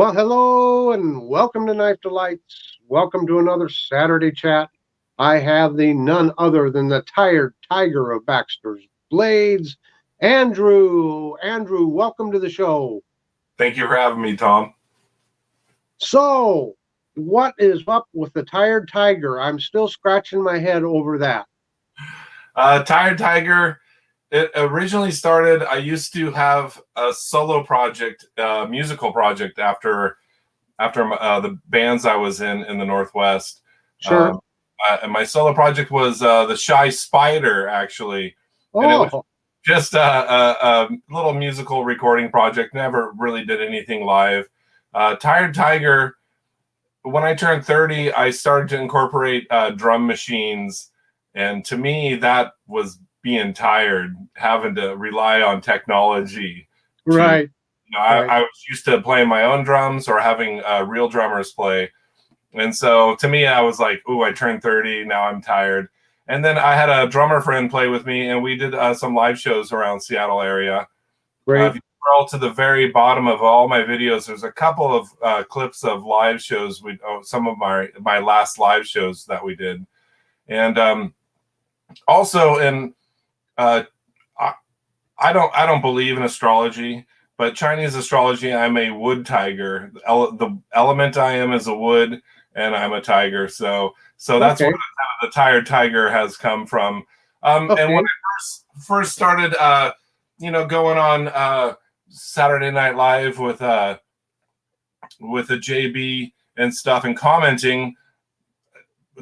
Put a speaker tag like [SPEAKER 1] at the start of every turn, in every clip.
[SPEAKER 1] Well, hello and welcome to Knife Delights. Welcome to another Saturday chat. I have the none other than the tired tiger of Baxter's Blades, Andrew. Andrew, welcome to the show.
[SPEAKER 2] Thank you for having me, Tom.
[SPEAKER 1] So, what is up with the tired tiger? I'm still scratching my head over that.
[SPEAKER 2] Tired Tiger, it originally started, I used to have a solo project, musical project after the bands I was in the Northwest.
[SPEAKER 1] Sure.
[SPEAKER 2] And my solo project was The Shy Spider, actually. And it was
[SPEAKER 1] Oh,
[SPEAKER 2] just a little musical recording project. Never really did anything live. Tired Tiger, when I turned 30, I started to incorporate drum machines. And to me, that was being tired, having to rely on technology to,
[SPEAKER 1] right. Right.
[SPEAKER 2] I was used to playing my own drums or having real drummers play. And so to me, I was like, ooh, I turned 30. Now I'm tired. And then I had a drummer friend play with me, and we did some live shows around Seattle area.
[SPEAKER 1] Great.
[SPEAKER 2] If you scroll to the very bottom of all my videos, there's a couple of clips of live shows. Some of my last live shows that we did. And also in I, I don't believe in astrology, but Chinese astrology, I'm a wood tiger. The element I am is a wood, and I'm a tiger. So that's
[SPEAKER 1] Okay.
[SPEAKER 2] where the tired tiger has come from.
[SPEAKER 1] Okay.
[SPEAKER 2] And when I first started, going on Saturday Night Live with a JB and stuff and commenting,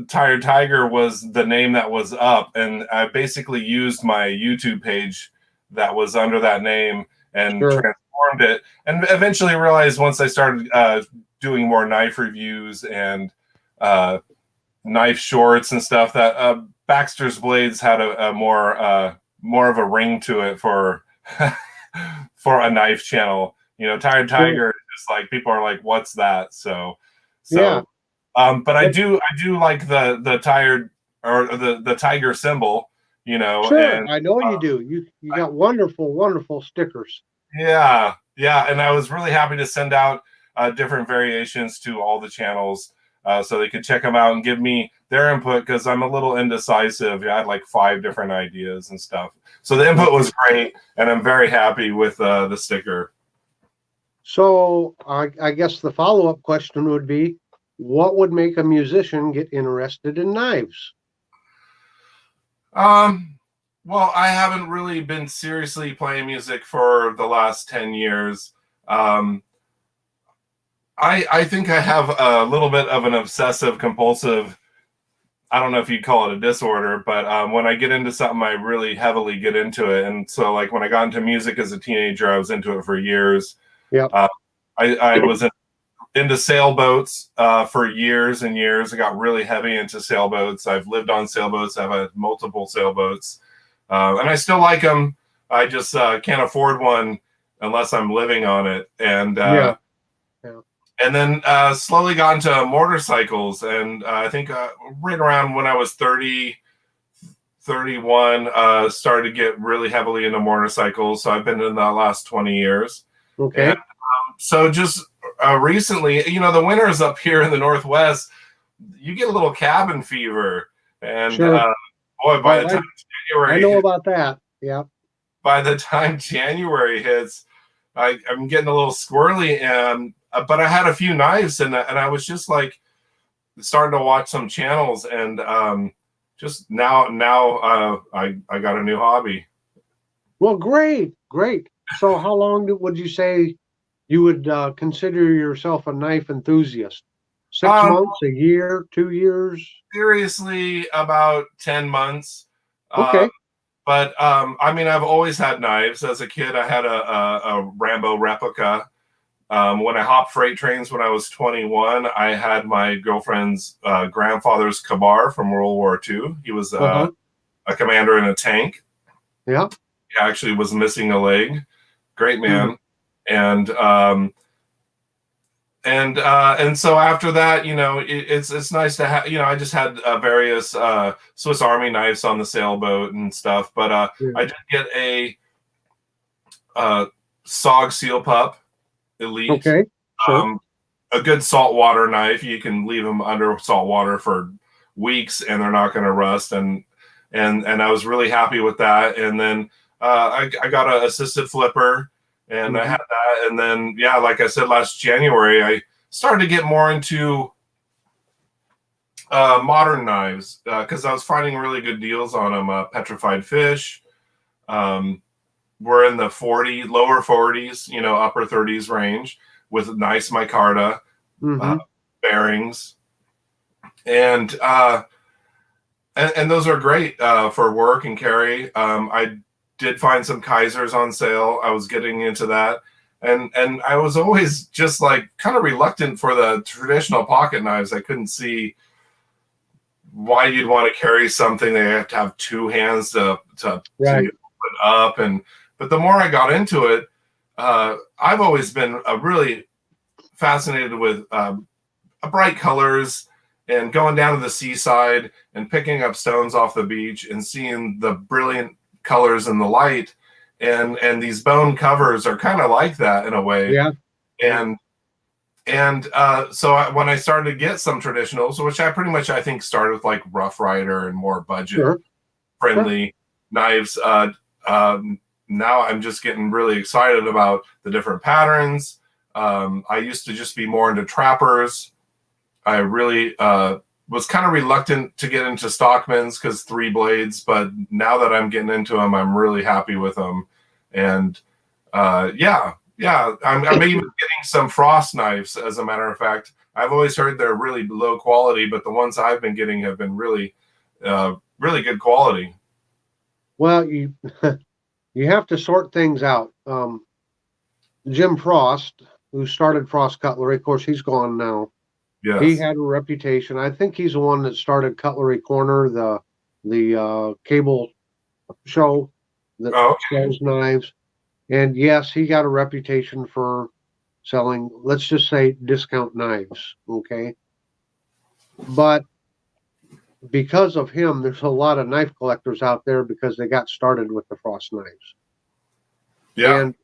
[SPEAKER 2] Tired Tiger was the name that was up, and I basically used my YouTube page that was under that name and
[SPEAKER 1] Sure.
[SPEAKER 2] transformed it, and eventually realized once I started doing more knife reviews and knife shorts and stuff that Baxter's Blades had a more of a ring to it for for a knife channel. Tired
[SPEAKER 1] Sure.
[SPEAKER 2] Tiger is just like, people are like, what's that? So
[SPEAKER 1] Yeah.
[SPEAKER 2] but I do like the tired, or the tiger symbol,
[SPEAKER 1] Sure.
[SPEAKER 2] and
[SPEAKER 1] I know you do. You got wonderful, wonderful stickers.
[SPEAKER 2] yeah, and I was really happy to send out different variations to all the channels so they could check them out and give me their input, because I'm a little indecisive. I had like 5 different ideas and stuff, so the input was great, and I'm very happy with the sticker.
[SPEAKER 1] So I guess the follow-up question would be, what would make a musician get interested in knives?
[SPEAKER 2] Well, I haven't really been seriously playing music for the last 10 years. Um, I think I have a little bit of an obsessive compulsive, I don't know if you'd call it a disorder, but when I get into something, I really heavily get into it. And so, like, when I got into music as a teenager, I was into it for years.
[SPEAKER 1] Yep.
[SPEAKER 2] I was into sailboats for years and years. I got really heavy into sailboats. I've lived on sailboats. I've had multiple sailboats, and I still like them. I just can't afford one unless I'm living on it.
[SPEAKER 1] Yeah. Yeah.
[SPEAKER 2] And then slowly got into motorcycles. And I think right around when I was 30, 31, started to get really heavily into motorcycles. So I've been in the last 20 years.
[SPEAKER 1] Okay.
[SPEAKER 2] And so just recently, the winters up here in the Northwest, you get a little cabin fever. And
[SPEAKER 1] Sure.
[SPEAKER 2] boy,
[SPEAKER 1] Oh, I know about that. Yeah.
[SPEAKER 2] by the time January hits, I'm getting a little squirrely. And but I had a few knives, and I was just like starting to watch some channels, and just now I got a new hobby.
[SPEAKER 1] Well, great, great. So how long would you say you would consider yourself a knife enthusiast? 6
[SPEAKER 2] Um,
[SPEAKER 1] months, a year, 2 years?
[SPEAKER 2] Seriously, about 10 months. Uh,
[SPEAKER 1] Okay.
[SPEAKER 2] but I mean, I've always had knives. As a kid, I had a Rambo replica. When I hopped freight trains when I was 21, I had my girlfriend's grandfather's Kabar from World War II. He was
[SPEAKER 1] Uh-huh.
[SPEAKER 2] a commander in a tank.
[SPEAKER 1] Yeah.
[SPEAKER 2] He actually was missing a leg. Great
[SPEAKER 1] Mhm.
[SPEAKER 2] man. And and so after that, it's nice to have. I just had various Swiss Army knives on the sailboat and stuff. But
[SPEAKER 1] Yeah.
[SPEAKER 2] I did get a SOG Seal Pup Elite.
[SPEAKER 1] Okay. Sure.
[SPEAKER 2] a good saltwater knife. You can leave them under salt water for weeks and they're not going to rust. And I was really happy with that. And then I got an assisted flipper, and I had that. And then, yeah, like I said, last January, I started to get more into modern knives because I was finding really good deals on them. Petrified fish. We're in the lower 40s, upper 30s range with nice micarta bearings, and those are great for work and carry. I did find some Kaisers on sale. I was getting into that, and I was always just like kind of reluctant for the traditional pocket knives. I couldn't see why you'd want to carry something that you have to have two hands to open up. But the more I got into it, I've always been really fascinated with bright colors and going down to the seaside and picking up stones off the beach and seeing the brilliant colors in the light. And these bone covers are kind of like that in a way.
[SPEAKER 1] Yeah.
[SPEAKER 2] So when I started to get some traditionals, which I think started with like Rough Rider and more budget friendly knives, now I'm just getting really excited about the different patterns. I used to just be more into trappers. I really was kind of reluctant to get into Stockmans because 3 blades, but now that I'm getting into them, I'm really happy with them. And I'm even getting some Frost knives, as a matter of fact. I've always heard they're really low quality, but the ones I've been getting have been really, really good quality.
[SPEAKER 1] Well, you have to sort things out. Jim Frost, who started Frost Cutlery, of course, he's gone now.
[SPEAKER 2] Yes.
[SPEAKER 1] He had a reputation. I think he's the one that started Cutlery Corner, the cable show that sells knives. And yes, he got a reputation for selling, let's just say, discount knives. Okay. But because of him, there's a lot of knife collectors out there because they got started with the Frost knives.
[SPEAKER 2] Yeah.
[SPEAKER 1] And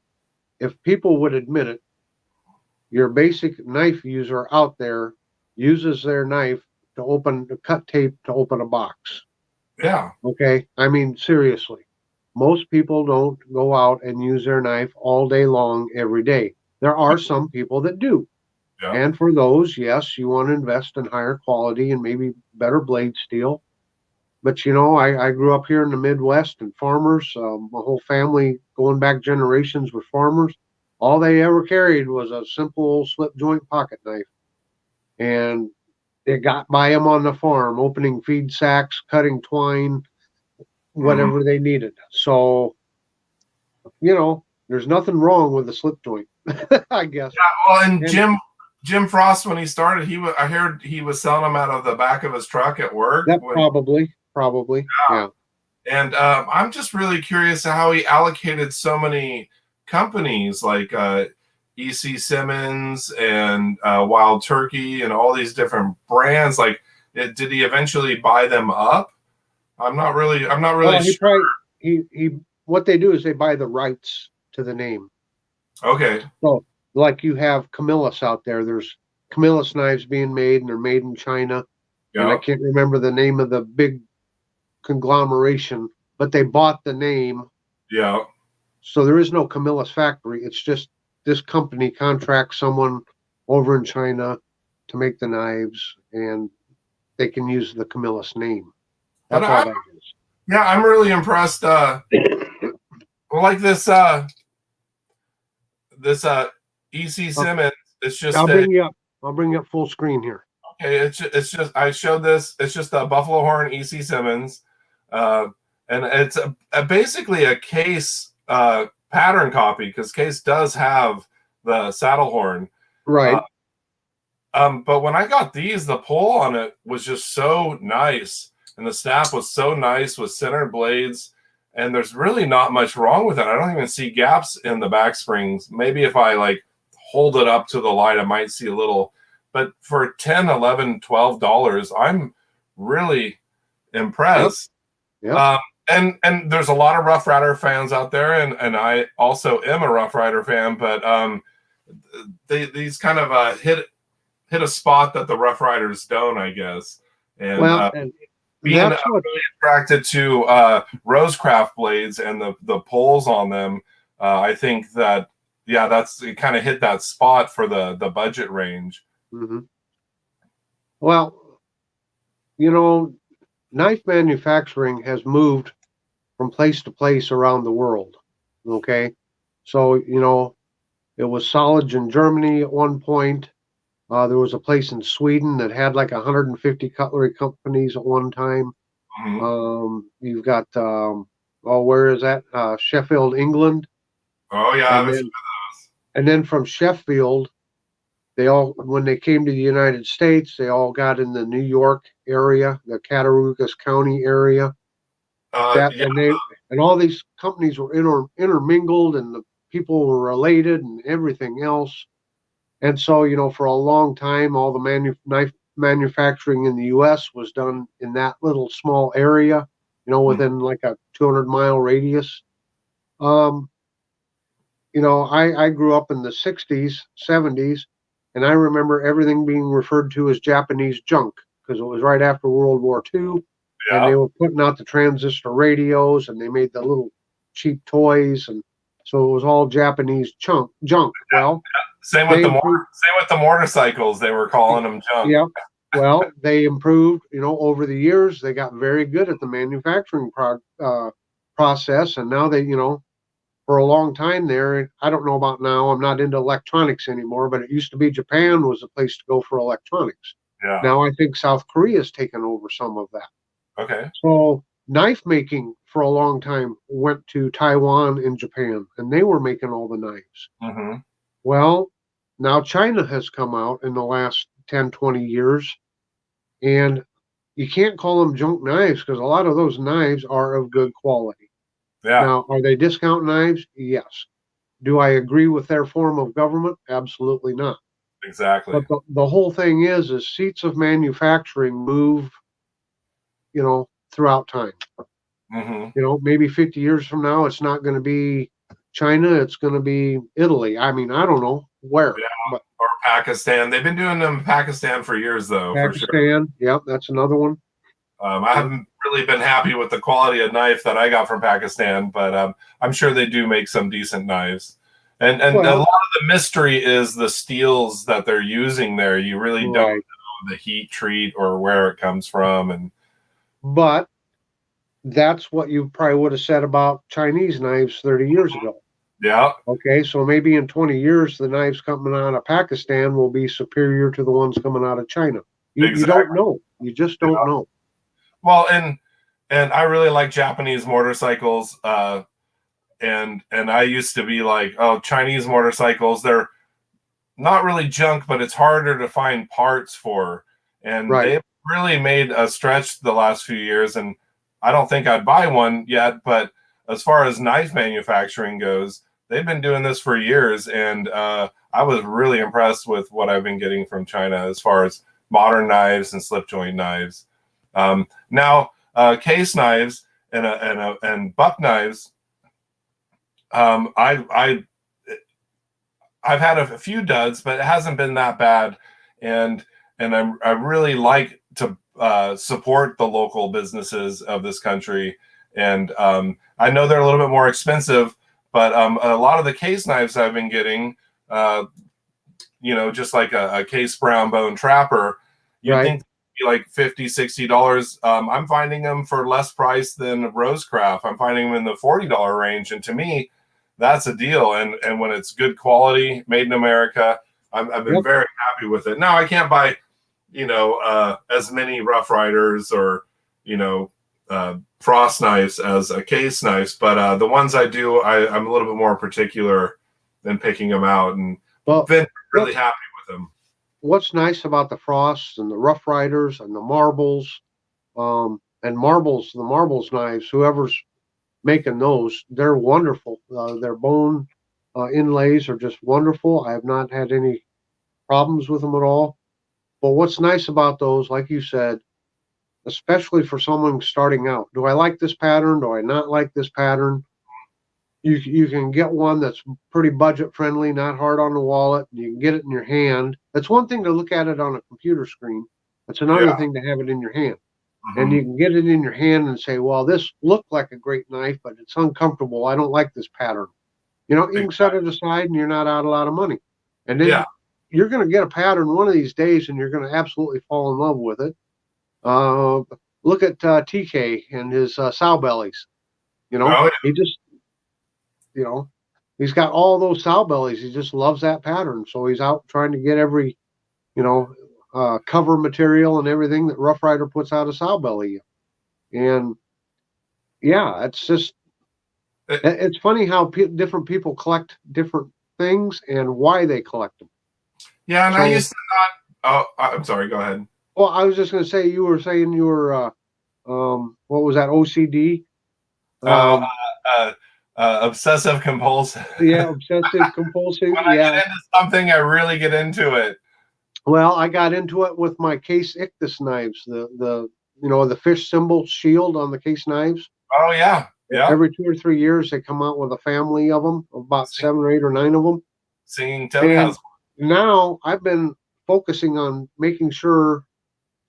[SPEAKER 1] if people would admit it, your basic knife user out there uses their knife to cut tape to open a box.
[SPEAKER 2] Yeah.
[SPEAKER 1] Okay. I mean, seriously, most people don't go out and use their knife all day long every day. There are some people that do. Yeah. And for those, yes, you want to invest in higher quality and maybe better blade steel. But, I grew up here in the Midwest, and farmers, my whole family going back generations were farmers. All they ever carried was a simple slip joint pocket knife. And it got by them on the farm, opening feed sacks, cutting twine, whatever they needed. So, there's nothing wrong with a slip joint, I guess.
[SPEAKER 2] Yeah, well, and Jim Frost, when he started, I heard he was selling them out of the back of his truck at work.
[SPEAKER 1] That probably. Yeah.
[SPEAKER 2] And I'm just really curious how he allocated so many companies like E.C. Simmons and Wild Turkey and all these different brands. Like, did he eventually buy them up? I'm not really sure.
[SPEAKER 1] What they do is they buy the rights to the name.
[SPEAKER 2] Okay.
[SPEAKER 1] So, like, you have Camillus out there. There's Camillus knives being made, and they're made in China. Yeah. And I can't remember the name of the big conglomeration, but they bought the name.
[SPEAKER 2] Yeah.
[SPEAKER 1] So there is no Camillus factory. It's just this company contracts someone over in China to make the knives, and they can use the Camillus name. That's all that is.
[SPEAKER 2] Yeah, I'm really impressed. Like this E.C. Simmons. It's just
[SPEAKER 1] I'll bring you up full screen here.
[SPEAKER 2] Okay, it's just I showed this. It's just a buffalo horn E.C. Simmons, and it's basically a Case pattern copy because Case does have the saddle horn,
[SPEAKER 1] right?
[SPEAKER 2] But when I got these, the pull on it was just so nice, and the snap was so nice with centered blades, and there's really not much wrong with it. I don't even see gaps in the back springs. Maybe if I like hold it up to the light, I might see a little. But for $10, $11, $12, I'm really impressed.
[SPEAKER 1] Yep.
[SPEAKER 2] And there's a lot of Rough Rider fans out there, and I also am a Rough Rider fan. But these kind of hit a spot that the Rough Riders don't, I guess. And
[SPEAKER 1] Well, and
[SPEAKER 2] being
[SPEAKER 1] that's what
[SPEAKER 2] really attracted to Rosecraft blades and the poles on them, I think that it kind of hit that spot for the budget range.
[SPEAKER 1] Mhm. Well, you know, knife manufacturing has moved from place to place around the world. Okay, so it was Solid in Germany at one point. There was a place in Sweden that had like 150 cutlery companies at one time.
[SPEAKER 2] Mm-hmm.
[SPEAKER 1] You've got where is that? Sheffield, England,
[SPEAKER 2] Oh yeah, I
[SPEAKER 1] and
[SPEAKER 2] was.
[SPEAKER 1] then from Sheffield, they all when they came to the United States, they all got in the New York area, the Cattaraugus County area.
[SPEAKER 2] Yeah.
[SPEAKER 1] And all these companies were intermingled, and the people were related, and everything else. And so, for a long time, all the knife manufacturing in the U.S. was done in that little small area, within like a 200-mile radius. Um, I grew up in the 60s, 70s, and I remember everything being referred to as Japanese junk because it was right after World War II, and
[SPEAKER 2] Yeah.
[SPEAKER 1] they were putting out the transistor radios, and they made the little cheap toys, and so it was all Japanese junk. Well,
[SPEAKER 2] Same with the motorcycles. They were calling them junk.
[SPEAKER 1] yeah. Well, they improved, over the years. They got very good at the manufacturing process, and now they, for a long time there, I don't know about now. I'm not into electronics anymore, but it used to be Japan was the place to go for electronics.
[SPEAKER 2] Yeah.
[SPEAKER 1] Now I think South Korea's taken over some of that.
[SPEAKER 2] Okay.
[SPEAKER 1] So knife making for a long time went to Taiwan and Japan, and they were making all the knives.
[SPEAKER 2] Mm-hmm.
[SPEAKER 1] Well, now China has come out in the last 10, 20 years, and you can't call them junk knives because a lot of those knives are of good quality.
[SPEAKER 2] Yeah.
[SPEAKER 1] Now, are they discount knives? Yes. Do I agree with their form of government? Absolutely not.
[SPEAKER 2] Exactly.
[SPEAKER 1] But the whole thing is seats of manufacturing move, throughout time.
[SPEAKER 2] Mm-hmm.
[SPEAKER 1] Maybe 50 years from now, it's not going to be China. It's going to be Italy. I mean, I don't know where.
[SPEAKER 2] Yeah.
[SPEAKER 1] But
[SPEAKER 2] Or Pakistan. They've been doing them in Pakistan for years, though, for sure.
[SPEAKER 1] Pakistan, yep, that's another one.
[SPEAKER 2] I haven't really been happy with the quality of knife that I got from Pakistan, but I'm sure they do make some decent knives. And a lot of the mystery is the steels that they're using there. You really don't know the heat treat or where it comes from.
[SPEAKER 1] But that's what you probably would have said about Chinese knives 30 years ago.
[SPEAKER 2] Yeah.
[SPEAKER 1] Okay, so maybe in 20 years, the knives coming out of Pakistan will be superior to the ones coming out of China. You don't know. You just don't know.
[SPEAKER 2] Well, and I really like Japanese motorcycles. And I used to be like, oh, Chinese motorcycles, they're not really junk, but it's harder to find parts for. And they've really made a stretch the last few years. And I don't think I'd buy one yet, but as far as knife manufacturing goes, they've been doing this for years. And I was really impressed with what I've been getting from China as far as modern knives and slip joint knives. Now, case knives and buck knives, I've had a few duds, but it hasn't been that bad, and I really like to support the local businesses of this country, and I know they're a little bit more expensive, but a lot of the case knives I've been getting, just like a case brown bone trapper, you'd think be like $50-$60. I'm finding them for less price than Rosecraft. I'm finding them in the $40 range, and to me, that's a deal. And when it's good quality, made in America, I've been very happy with it. Now I can't buy, as many Rough Riders or frost knives as a case knives, but the ones I do, I'm a little bit more particular in picking them out, and been really happy with them.
[SPEAKER 1] What's nice about the frosts and the Rough Riders and the marbles, and the marbles knives, whoever's making those, they're wonderful. Their bone inlays are just wonderful. I have not had any problems with them at all. But what's nice about those, like you said, especially for someone starting out, do I like this pattern? Do I not like this pattern? You can get one that's pretty budget friendly, not hard on the wallet. You can get it in your hand. That's one thing to look at it on a computer screen. That's another
[SPEAKER 2] Yeah.
[SPEAKER 1] thing to have it in your hand. And
[SPEAKER 2] Mhm.
[SPEAKER 1] you can get it in your hand and say, well, this looked like a great knife, but it's uncomfortable. I don't like this pattern. You know, you can set it aside and you're not out a lot of money. And then
[SPEAKER 2] Yeah.
[SPEAKER 1] you're going to get a pattern one of these days and you're going to absolutely fall in love with it. Look at TK and his sow bellies. You know,
[SPEAKER 2] Oh,
[SPEAKER 1] he just, you know, he's got all those sow bellies. He just loves that pattern. So he's out trying to get every, you know, cover material and everything that Rough Rider puts out of sow belly. And yeah, it's just,
[SPEAKER 2] yeah.
[SPEAKER 1] it's funny how different people collect different things and why they collect them.
[SPEAKER 2] Yeah, and
[SPEAKER 1] So,
[SPEAKER 2] I used to not. Oh, I'm sorry. Go ahead.
[SPEAKER 1] well, I was just going to say, you were saying you were, what was that, OCD?
[SPEAKER 2] Oh, obsessive compulsive.
[SPEAKER 1] Yeah, obsessive compulsive.
[SPEAKER 2] When I
[SPEAKER 1] Yeah.
[SPEAKER 2] get into something, I really get into it.
[SPEAKER 1] Well, I got into it with my case Ictus knives, the you know, the fish symbol shield on the case knives.
[SPEAKER 2] Oh yeah, yeah.
[SPEAKER 1] Every 2 or 3 years, they come out with a family of them, about 7 or 8 or 9 of them.
[SPEAKER 2] Singing Toad
[SPEAKER 1] And
[SPEAKER 2] has
[SPEAKER 1] now I've been focusing on making sure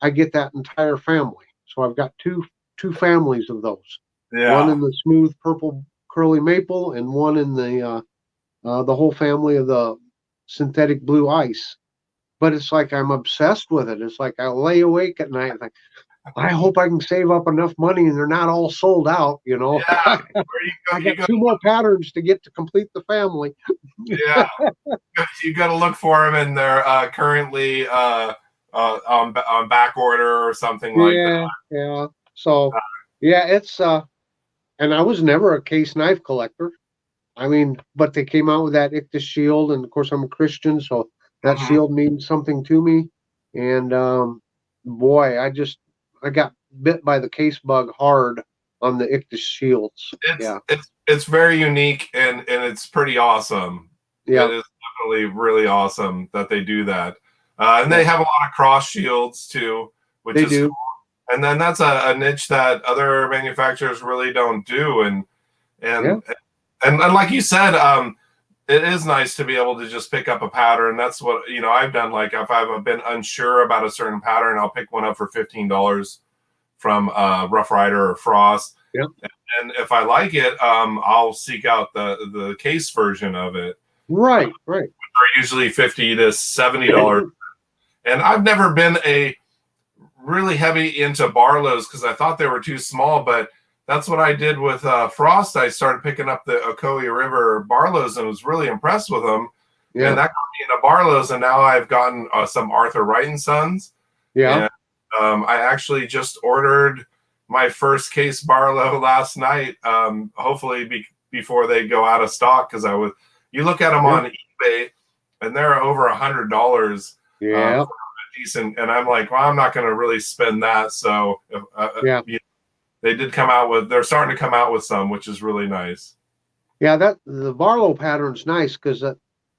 [SPEAKER 1] I get that entire family. So I've got two families of those. One
[SPEAKER 2] yeah.
[SPEAKER 1] in the smooth purple curly maple, and one in the whole family of the synthetic blue ice. But it's like I'm obsessed with it. It's like I lay awake at night, like I hope I can save up enough money and they're not all sold out. You know,
[SPEAKER 2] Yeah.
[SPEAKER 1] I got 2 more patterns to get to complete the family.
[SPEAKER 2] Yeah. You got to look for them, and they're currently on back order or something like that.
[SPEAKER 1] Yeah. So yeah, it's and I was never a case knife collector. I mean, but they came out with that Ictus shield, and of course I'm a Christian, so that
[SPEAKER 2] Mhm.
[SPEAKER 1] shield means something to me. And boy, I got bit by the case bug hard on the Ictus shields. Yeah,
[SPEAKER 2] It's very unique, and it's pretty awesome.
[SPEAKER 1] yeah,
[SPEAKER 2] It is definitely really awesome that they do that. And
[SPEAKER 1] yeah.
[SPEAKER 2] they have a lot of cross shields too, which
[SPEAKER 1] They
[SPEAKER 2] is
[SPEAKER 1] do.
[SPEAKER 2] cool. And then that's a niche that other manufacturers really don't do.
[SPEAKER 1] Yeah,
[SPEAKER 2] And and like you said, it is nice to be able to just pick up a pattern. That's what I've done. Like if I've been unsure about a certain pattern, I'll pick one up for $15 from Rough Rider or Frost.
[SPEAKER 1] yeah.
[SPEAKER 2] And if I like it, I'll seek out the case version of it.
[SPEAKER 1] Right, right.
[SPEAKER 2] They're usually $50 to $70. And I've never been a really heavy into Barlows because I thought they were too small, but that's what I did with Frost. I started picking up the Ocoee River Barlows and was really impressed with them.
[SPEAKER 1] Yeah,
[SPEAKER 2] And that got me into Barlows, and now I've gotten some Arthur Wright and Sons.
[SPEAKER 1] yeah.
[SPEAKER 2] And I actually just ordered my first case Barlow last night. Hopefully before they go out of stock, because you look at them on eBay and they're over $100.
[SPEAKER 1] Yeah,
[SPEAKER 2] Decent, and I'm like, well, I'm not going to really spend that. So
[SPEAKER 1] yeah.
[SPEAKER 2] they did come out with. They're starting to come out with some, which is really nice.
[SPEAKER 1] Yeah, that the Barlow pattern's nice because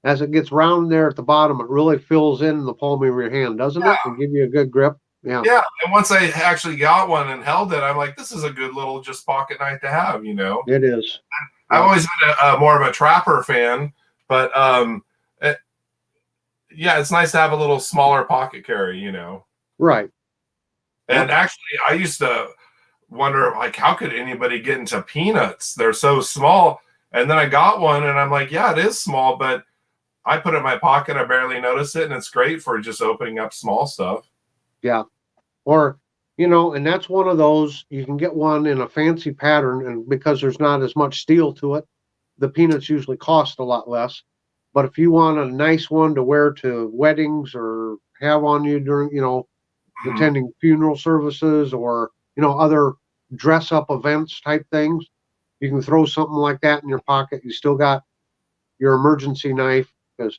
[SPEAKER 1] as it gets round there at the bottom, it really fills in the palm of your hand, doesn't it? And give you a good grip. Yeah.
[SPEAKER 2] Yeah, and once I actually got one and held it, I'm like, this is a good little just pocket knife to have.
[SPEAKER 1] It is.
[SPEAKER 2] I've always been more of a trapper fan, but yeah, it's nice to have a little smaller pocket carry.
[SPEAKER 1] Right.
[SPEAKER 2] And actually, I used to wonder, like, how could anybody get into peanuts? They're so small. And then I got one, and I'm like, yeah, it is small, but I put it in my pocket. I barely notice it, and it's great for just opening up small stuff.
[SPEAKER 1] Yeah. Or, and that's one of those, you can get one in a fancy pattern, and because there's not as much steel to it, the peanuts usually cost a lot less. But if you want a nice one to wear to weddings or have on you during, attending funeral services or, other dress up events type things, you can throw something like that in your pocket. You still got your emergency knife because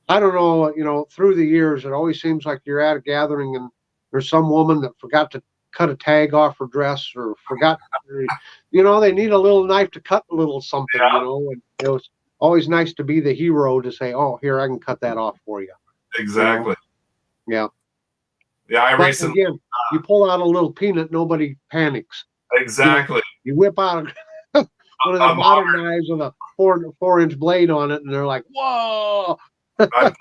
[SPEAKER 1] I don't know, through the years, it always seems like you're at a gathering and there's some woman that forgot to cut a tag off her dress or forgot, they need a little knife to cut a little something, and it was always nice to be the hero to say, oh, here, I can cut that off for you.
[SPEAKER 2] Exactly.
[SPEAKER 1] Yeah.
[SPEAKER 2] Yeah, I
[SPEAKER 1] But
[SPEAKER 2] recently.
[SPEAKER 1] Again, you pull out a little peanut, nobody panics.
[SPEAKER 2] Exactly.
[SPEAKER 1] You whip out one of the modern knives with a 4-inch blade on it, and they're like, "Whoa!"
[SPEAKER 2] I've done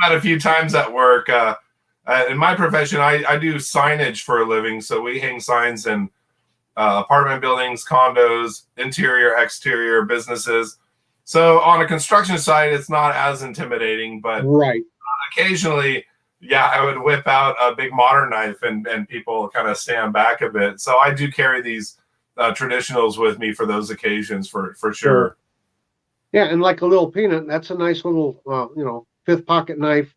[SPEAKER 2] that a few times at work. In my profession, I do signage for a living, so we hang signs in apartment buildings, condos, interior, exterior, businesses. So on a construction site, it's not as intimidating, but
[SPEAKER 1] right.
[SPEAKER 2] Occasionally, yeah, I would whip out a big modern knife and people kind of stand back a bit. So I do carry these traditionals with me for those occasions for sure.
[SPEAKER 1] Yeah, and like a little peanut, that's a nice little, fifth pocket knife.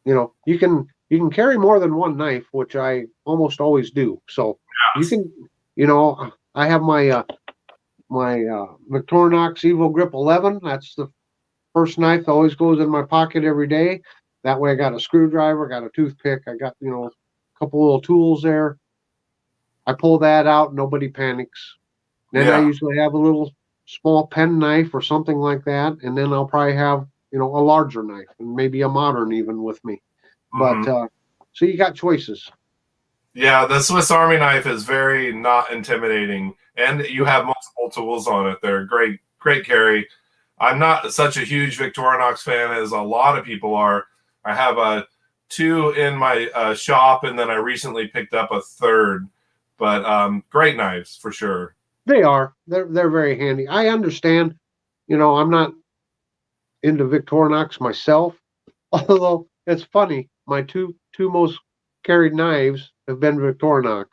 [SPEAKER 1] You can carry more than one knife, which I almost always do. So yes. You can, I have my Victorinox Evo Grip 11. That's the first knife that always goes in my pocket every day. That way I got a screwdriver, got a toothpick, I got, a couple little tools there. I pull that out, nobody panics. Then I usually have a little small pen knife or something like that, and then I'll probably have, a larger knife and maybe a modern even with me. But so you got choices.
[SPEAKER 2] Yeah, the Swiss Army knife is very not intimidating, and you have multiple tools on it. They're great carry. I'm not such a huge Victorinox fan as a lot of people are. I have 2 in my shop, and then I recently picked up a 3rd. But great knives for sure.
[SPEAKER 1] They are. They're very handy. I understand. I'm not into Victorinox myself, although it's funny. My two most carried knives have been Victorinox.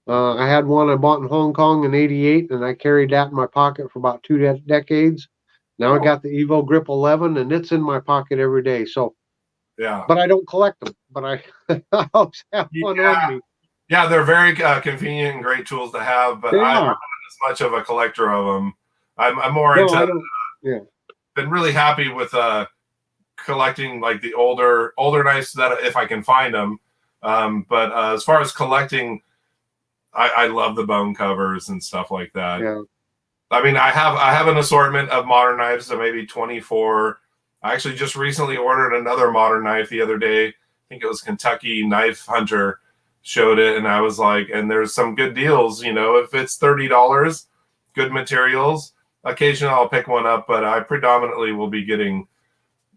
[SPEAKER 1] I had one I bought in Hong Kong in '88, and I carried that in my pocket for about 2 decades. Now I got the Evo Grip 11, and it's in my pocket every day. So,
[SPEAKER 2] yeah.
[SPEAKER 1] But I don't collect them. But I always have one on me.
[SPEAKER 2] Yeah, they're very convenient and great tools to have. But I'm not as much of a collector of them. I'm more into. Been really happy with collecting like the older knives that if I can find them. But as far as collecting, I love the bone covers and stuff like that.
[SPEAKER 1] Yeah.
[SPEAKER 2] I mean, I have an assortment of modern knives, so maybe 24. I actually just recently ordered another modern knife the other day. I think it was Kentucky Knife Hunter showed it, and I was like, and there's some good deals, if it's $30, good materials. Occasionally I'll pick one up, but I predominantly will be getting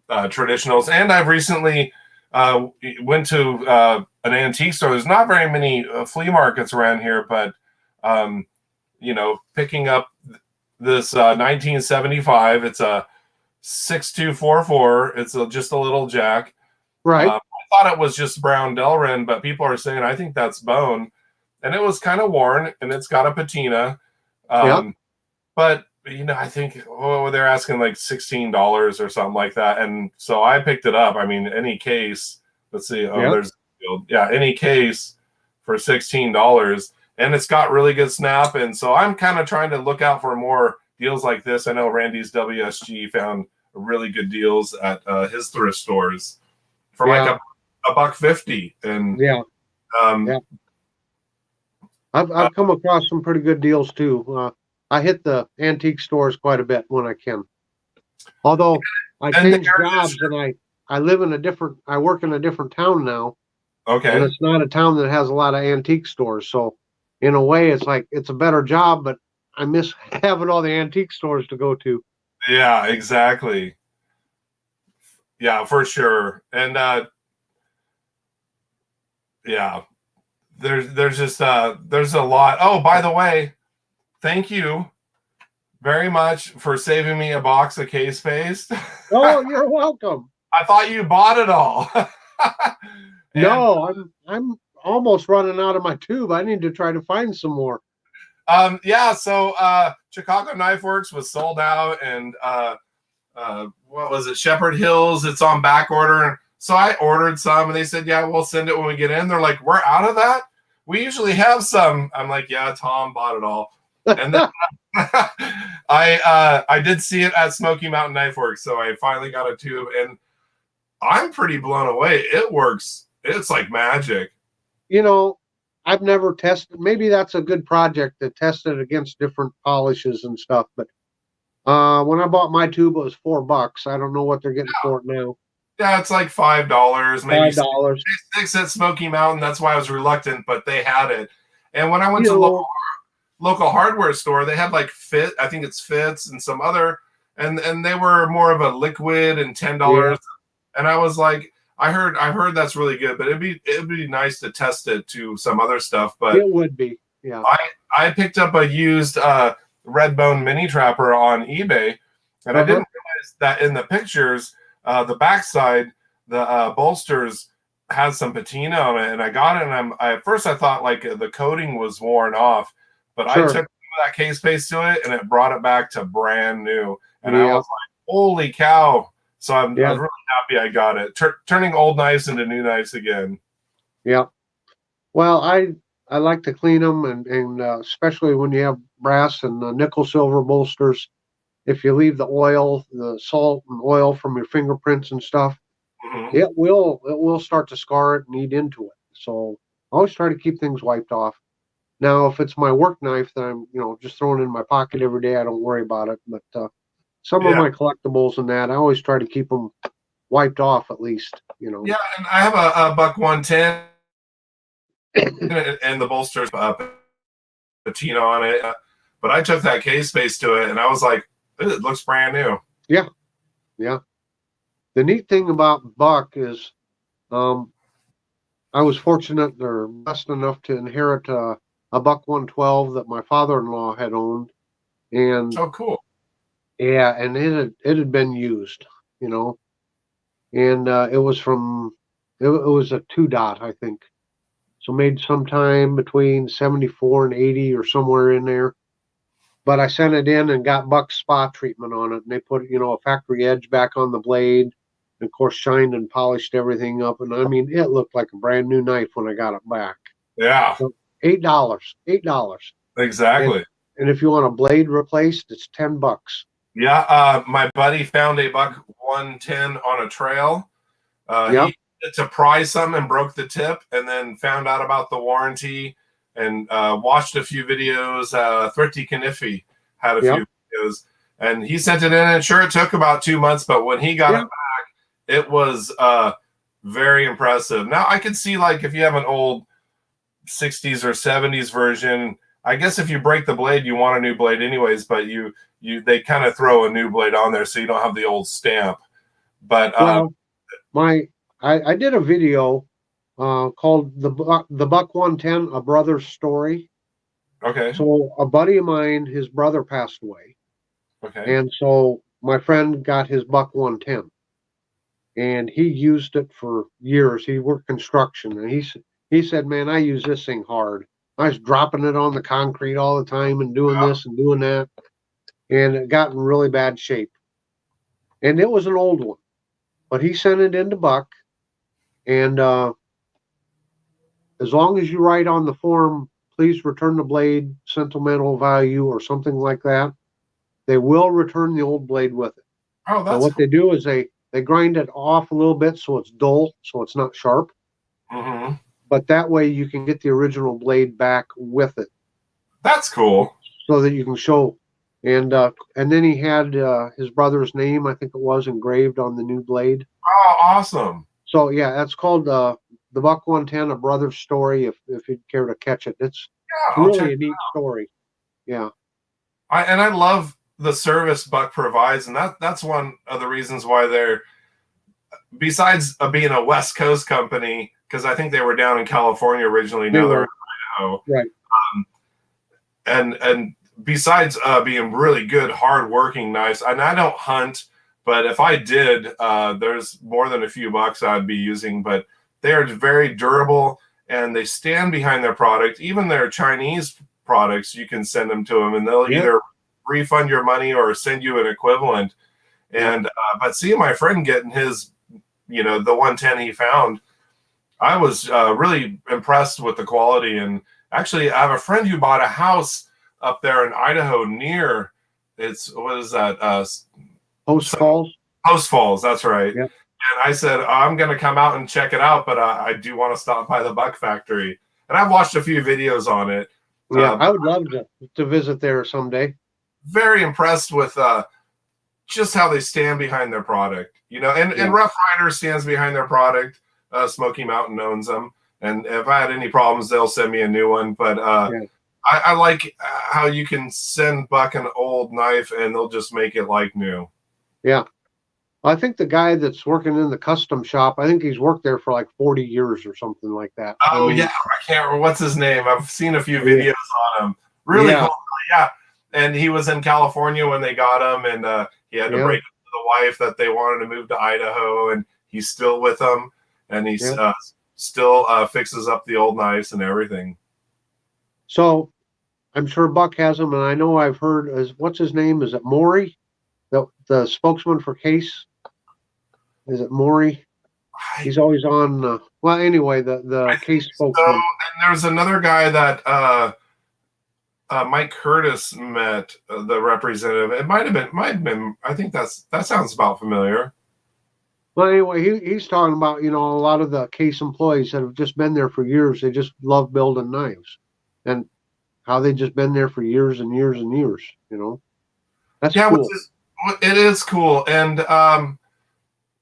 [SPEAKER 2] traditionals. And I've recently went to an antique store. There's not very many flea markets around here, but picking up this 1975. It's a 6244. It's just a little jack.
[SPEAKER 1] Right.
[SPEAKER 2] I thought it was just brown Delrin, but people are saying I think that's bone, and it was kind of worn, and it's got a patina. But I think they're asking like $16 or something like that, and so I picked it up. I mean, any case. Let's see. There's any case for $16. And it's got really good snap. And so I'm kind of trying to look out for more deals like this. I know Randy's WSG found really good deals at his thrift stores for like a $1.50. And
[SPEAKER 1] I've come across some pretty good deals too. I hit the antique stores quite a bit when I can. Although I changed jobs and I work in a different town now.
[SPEAKER 2] Okay.
[SPEAKER 1] And it's not a town that has a lot of antique stores. So in a way, it's like it's a better job, but I miss having all the antique stores to go to.
[SPEAKER 2] Yeah, exactly. Yeah, for sure. And there's just there's a lot. Oh, by the way, thank you very much for saving me a box of case paste.
[SPEAKER 1] Oh, you're welcome.
[SPEAKER 2] I thought you bought it all.
[SPEAKER 1] No, I'm almost running out of my tube. I need to try to find some more.
[SPEAKER 2] So Chicago Knife Works was sold out, and what was it? Shepherd Hills, it's on back order. So I ordered some, and they said, yeah, we'll send it when we get in. They're like, we're out of that? We usually have some. I'm like, yeah, Tom bought it all. And then I did see it at Smoky Mountain Knife Works, so I finally got a tube, and I'm pretty blown away. It works. It's like magic.
[SPEAKER 1] I've never tested. Maybe that's a good project to test it against different polishes and stuff. But when I bought my tube, it was $4. I don't know what they're getting for it now.
[SPEAKER 2] Yeah, it's like $5, maybe
[SPEAKER 1] $5.
[SPEAKER 2] $6 at Smoky Mountain. That's why I was reluctant, but they had it. And when I went to Lamar, local hardware store. They had like I think it's Fits and some other, and they were more of a liquid and $10. And I was like, I heard that's really good, but it'd be nice to test it to some other stuff. But
[SPEAKER 1] it would be, yeah.
[SPEAKER 2] I picked up a used Redbone mini trapper on eBay, and I didn't realize that in the pictures, the backside, the bolsters has some patina on it, and I got it, and at first I thought like the coating was worn off, but I took that case paste to it, and it brought it back to brand new, and I was like, holy cow! So I was really happy I got it, turning old knives into new knives again.
[SPEAKER 1] Yeah. Well, I like to clean them, and especially when you have brass and nickel silver bolsters. If you leave the oil, the salt and oil from your fingerprints and stuff, it will start to scar it and eat into it. So I always try to keep things wiped off. Now, if it's my work knife that I'm just throwing in my pocket every day, I don't worry about it. But some of my collectibles and that, I always try to keep them wiped off at least.
[SPEAKER 2] Yeah, and I have a buck 110. And the bolsters patina on it, but I took that case space to it, and I was like, it looks brand new.
[SPEAKER 1] Yeah. The neat thing about buck is, I was fortunate or blessed enough to inherit a buck 112 that my father-in-law had owned, and
[SPEAKER 2] oh, cool.
[SPEAKER 1] Yeah, and it had been used, and it was it was a 2-dot, I think. So made sometime between 74 and 80 or somewhere in there. But I sent it in and got buck spa treatment on it. And they put, a factory edge back on the blade. And of course, shined and polished everything up. And I mean, it looked like a brand new knife when I got it back.
[SPEAKER 2] Yeah.
[SPEAKER 1] So $8.
[SPEAKER 2] Exactly.
[SPEAKER 1] And if you want a blade replaced, it's $10.
[SPEAKER 2] Yeah. My buddy found a buck 110 on a trail. He to pry some and broke the tip, and then found out about the warranty and watched a few videos. Thrifty Kniffy had a few videos, and he sent it in, and sure, it took about 2 months, but when he got it back, it was very impressive. Now I could see, like, if you have an old 60s or 70s version, I guess if you break the blade, you want a new blade anyways, but they kind of throw a new blade on there so you don't have the old stamp. But
[SPEAKER 1] I did a video called the Buck 110, A Brother's Story.
[SPEAKER 2] Okay.
[SPEAKER 1] So a buddy of mine, his brother passed away.
[SPEAKER 2] Okay.
[SPEAKER 1] And so my friend got his Buck 110. And he used it for years. He worked construction. And he said, man, I use this thing hard. I was dropping it on the concrete all the time and doing this and doing that. And it got in really bad shape. And it was an old one. But he sent it into Buck. And as long as you write on the form, please return the blade, sentimental value, or something like that, they will return the old blade with it.
[SPEAKER 2] Oh, that's
[SPEAKER 1] what cool. They do is they grind it off a little bit so it's dull, so it's not sharp.
[SPEAKER 2] Mm-hmm.
[SPEAKER 1] But that way you can get the original blade back with it.
[SPEAKER 2] That's cool.
[SPEAKER 1] So that you can show. And then he had his brother's name, I think it was, engraved on the new blade.
[SPEAKER 2] Oh, awesome.
[SPEAKER 1] So yeah, that's called the Buck 110, A Brother's Story. If you'd care to catch it, it's really a neat story. Yeah,
[SPEAKER 2] I love the service Buck provides, and that's one of the reasons why they're, besides being a West Coast company, because I think they were down in California originally. Now they're in Idaho,
[SPEAKER 1] right?
[SPEAKER 2] And besides being really good, hard-working knives, and I don't hunt. But if I did, there's more than a few bucks I'd be using. But they are very durable, and they stand behind their product. Even their Chinese products, you can send them to them, and they'll either refund your money or send you an equivalent. And but seeing my friend getting his, the 110 he found, I was really impressed with the quality. And actually, I have a friend who bought a house up there in Idaho near, what is that?
[SPEAKER 1] Post Falls.
[SPEAKER 2] Post Falls, that's right.
[SPEAKER 1] Yep.
[SPEAKER 2] And I said, I'm going to come out and check it out, but I do want to stop by the Buck Factory. And I've watched a few videos on it.
[SPEAKER 1] Yeah, I would love to visit there someday.
[SPEAKER 2] Very impressed with just how they stand behind their product. And Rough Rider stands behind their product. Smoky Mountain owns them. And if I had any problems, they'll send me a new one. But I like how you can send Buck an old knife and they'll just make it like new.
[SPEAKER 1] Yeah. I think the guy that's working in the custom shop, I think he's worked there for like 40 years or something like that.
[SPEAKER 2] Oh,
[SPEAKER 1] I mean,
[SPEAKER 2] yeah. I can't remember what's his name. I've seen a few
[SPEAKER 1] yeah.
[SPEAKER 2] videos on him. Really
[SPEAKER 1] Yeah.
[SPEAKER 2] cool. Yeah. And he was in California when they got him, and he had to
[SPEAKER 1] Yeah.
[SPEAKER 2] break up to the wife that they wanted to move to Idaho, and he's still with them, and he's
[SPEAKER 1] Yeah.
[SPEAKER 2] still fixes up the old knives and everything.
[SPEAKER 1] So I'm sure Buck has them, and I know I've heard, what's his name? Is it Maury? The spokesman for Case? Is it Maury? He's always on. Well, anyway, the Case spokesman.
[SPEAKER 2] And there's another guy that Mike Curtis met, the representative. It might have been. I think that sounds about familiar.
[SPEAKER 1] Well, anyway, he's talking about, a lot of the Case employees that have just been there for years. They just love building knives, and how they just been there for years and years and years. That's cool.
[SPEAKER 2] It is cool, and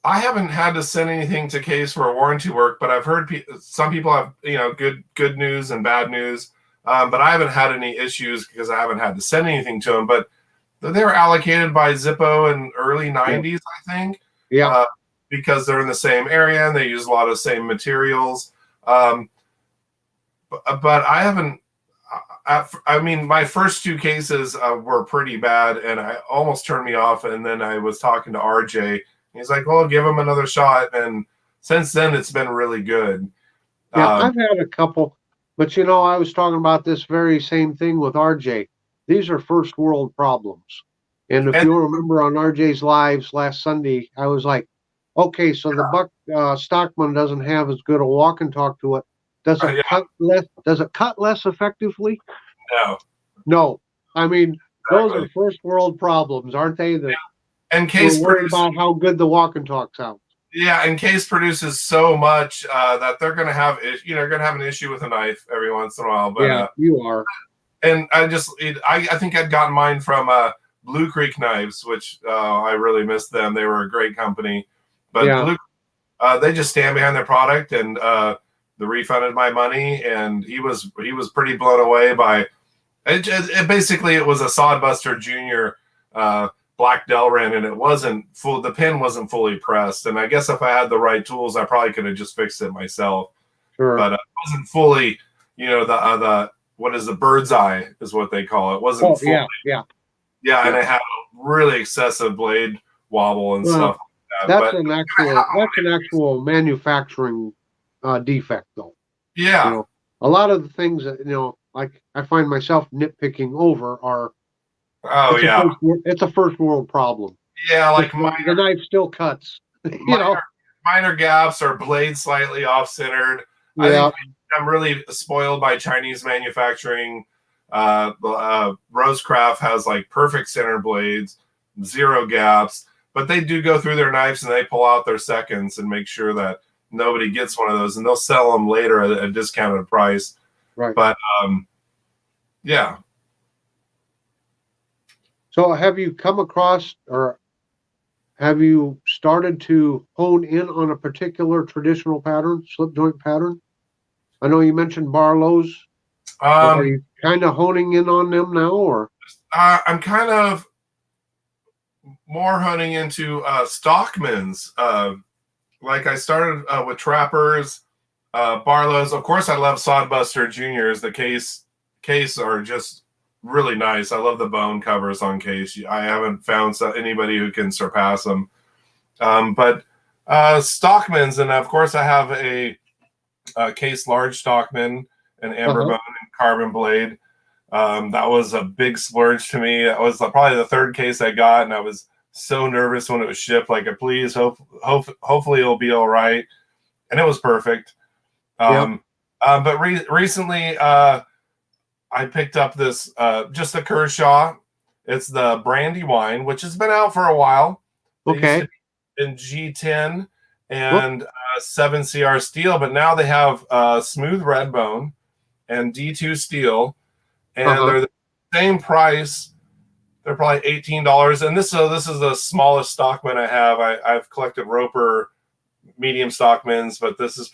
[SPEAKER 2] I haven't had to send anything to Case for warranty work, but I've heard some people have good news and bad news. But I haven't had any issues because I haven't had to send anything to them. But they were allocated by Zippo in early 90s, I think.
[SPEAKER 1] Yeah.
[SPEAKER 2] Because they're in the same area and they use a lot of the same materials. But I haven't. I mean, my first two cases were pretty bad, and I almost turned me off. And then I was talking to RJ. He's like, "Well, give him another shot." And since then, it's been really good.
[SPEAKER 1] Yeah, I've had a couple. But I was talking about this very same thing with RJ. These are first world problems. And if you remember on RJ's lives last Sunday, I was like, okay, so the Buck Stockman doesn't have as good a walk and talk to it. Does it cut less? Does it cut less effectively? No. I mean, those are first world problems, aren't they?
[SPEAKER 2] And Case
[SPEAKER 1] we're worried about how good the walk and talk sounds.
[SPEAKER 2] Yeah, and Case produces so much that they're going to have, an issue with a knife every once in a while. But
[SPEAKER 1] yeah, you are.
[SPEAKER 2] And I think I'd gotten mine from Blue Creek Knives, which I really missed them. They were a great company, but they just stand behind their product, and they refunded my money, and he was pretty blown away by it. Basically, it was a Sodbuster Junior. Black Delrin, and it wasn't full. The pin wasn't fully pressed, and I guess if I had the right tools, I probably could have just fixed it myself.
[SPEAKER 1] Sure.
[SPEAKER 2] But it wasn't fully, the what is the bird's eye is what they call it. It wasn't fully.
[SPEAKER 1] Yeah,
[SPEAKER 2] and it had a really excessive blade wobble and stuff like
[SPEAKER 1] that. That's an actual manufacturing defect, though.
[SPEAKER 2] Yeah.
[SPEAKER 1] A lot of the things that like I find myself nitpicking over are.
[SPEAKER 2] Oh,
[SPEAKER 1] It's a first world problem.
[SPEAKER 2] Yeah, like
[SPEAKER 1] the knife still cuts.
[SPEAKER 2] Minor gaps or blades slightly off centered. Yeah. I think I'm really spoiled by Chinese manufacturing. Rosecraft has like perfect center blades, 0 gaps, but they do go through their knives and they pull out their seconds and make sure that nobody gets one of those, and they'll sell them later at a discounted price.
[SPEAKER 1] Right.
[SPEAKER 2] But yeah.
[SPEAKER 1] So have you come across, or have you started to hone in on a particular traditional pattern, slip joint pattern? I know you mentioned Barlow's. Are you kind of honing in on them now, or?
[SPEAKER 2] I'm kind of more honing into Stockman's. Like I started with Trappers, Barlow's. Of course, I love Sodbuster Juniors. The case are just really nice. I love the bone covers on Case. I haven't found anybody who can surpass them. But Stockman's, and of course I have a Case large Stockman, an amber bone and carbon blade. That was a big splurge to me. That was probably the third case I got, and I was so nervous when it was shipped. Like, please, hopefully it'll be all right. And it was perfect. But recently, I picked up this just a Kershaw. It's the Brandywine, which has been out for a while.
[SPEAKER 1] Okay.
[SPEAKER 2] In G10 and 7CR steel, but now they have smooth red bone and D2 steel, and they're the same price. They're probably $18. And this is the smallest Stockman I have. I've collected Roper medium Stockmans, but this is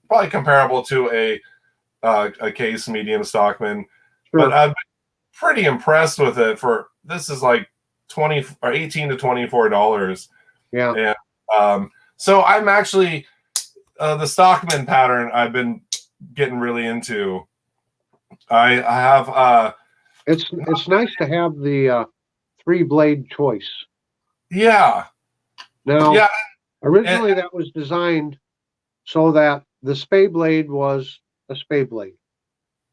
[SPEAKER 2] probably comparable to a Case medium Stockman. but I've been pretty impressed with it. For this is like 20 or 18 to $24.
[SPEAKER 1] Yeah.
[SPEAKER 2] And so I'm actually the Stockman pattern I've been getting really into. I have
[SPEAKER 1] it's nice to have the 3-blade choice.
[SPEAKER 2] yeah.
[SPEAKER 1] Now,
[SPEAKER 2] Yeah.
[SPEAKER 1] originally that was designed so that the spay blade was a spay blade.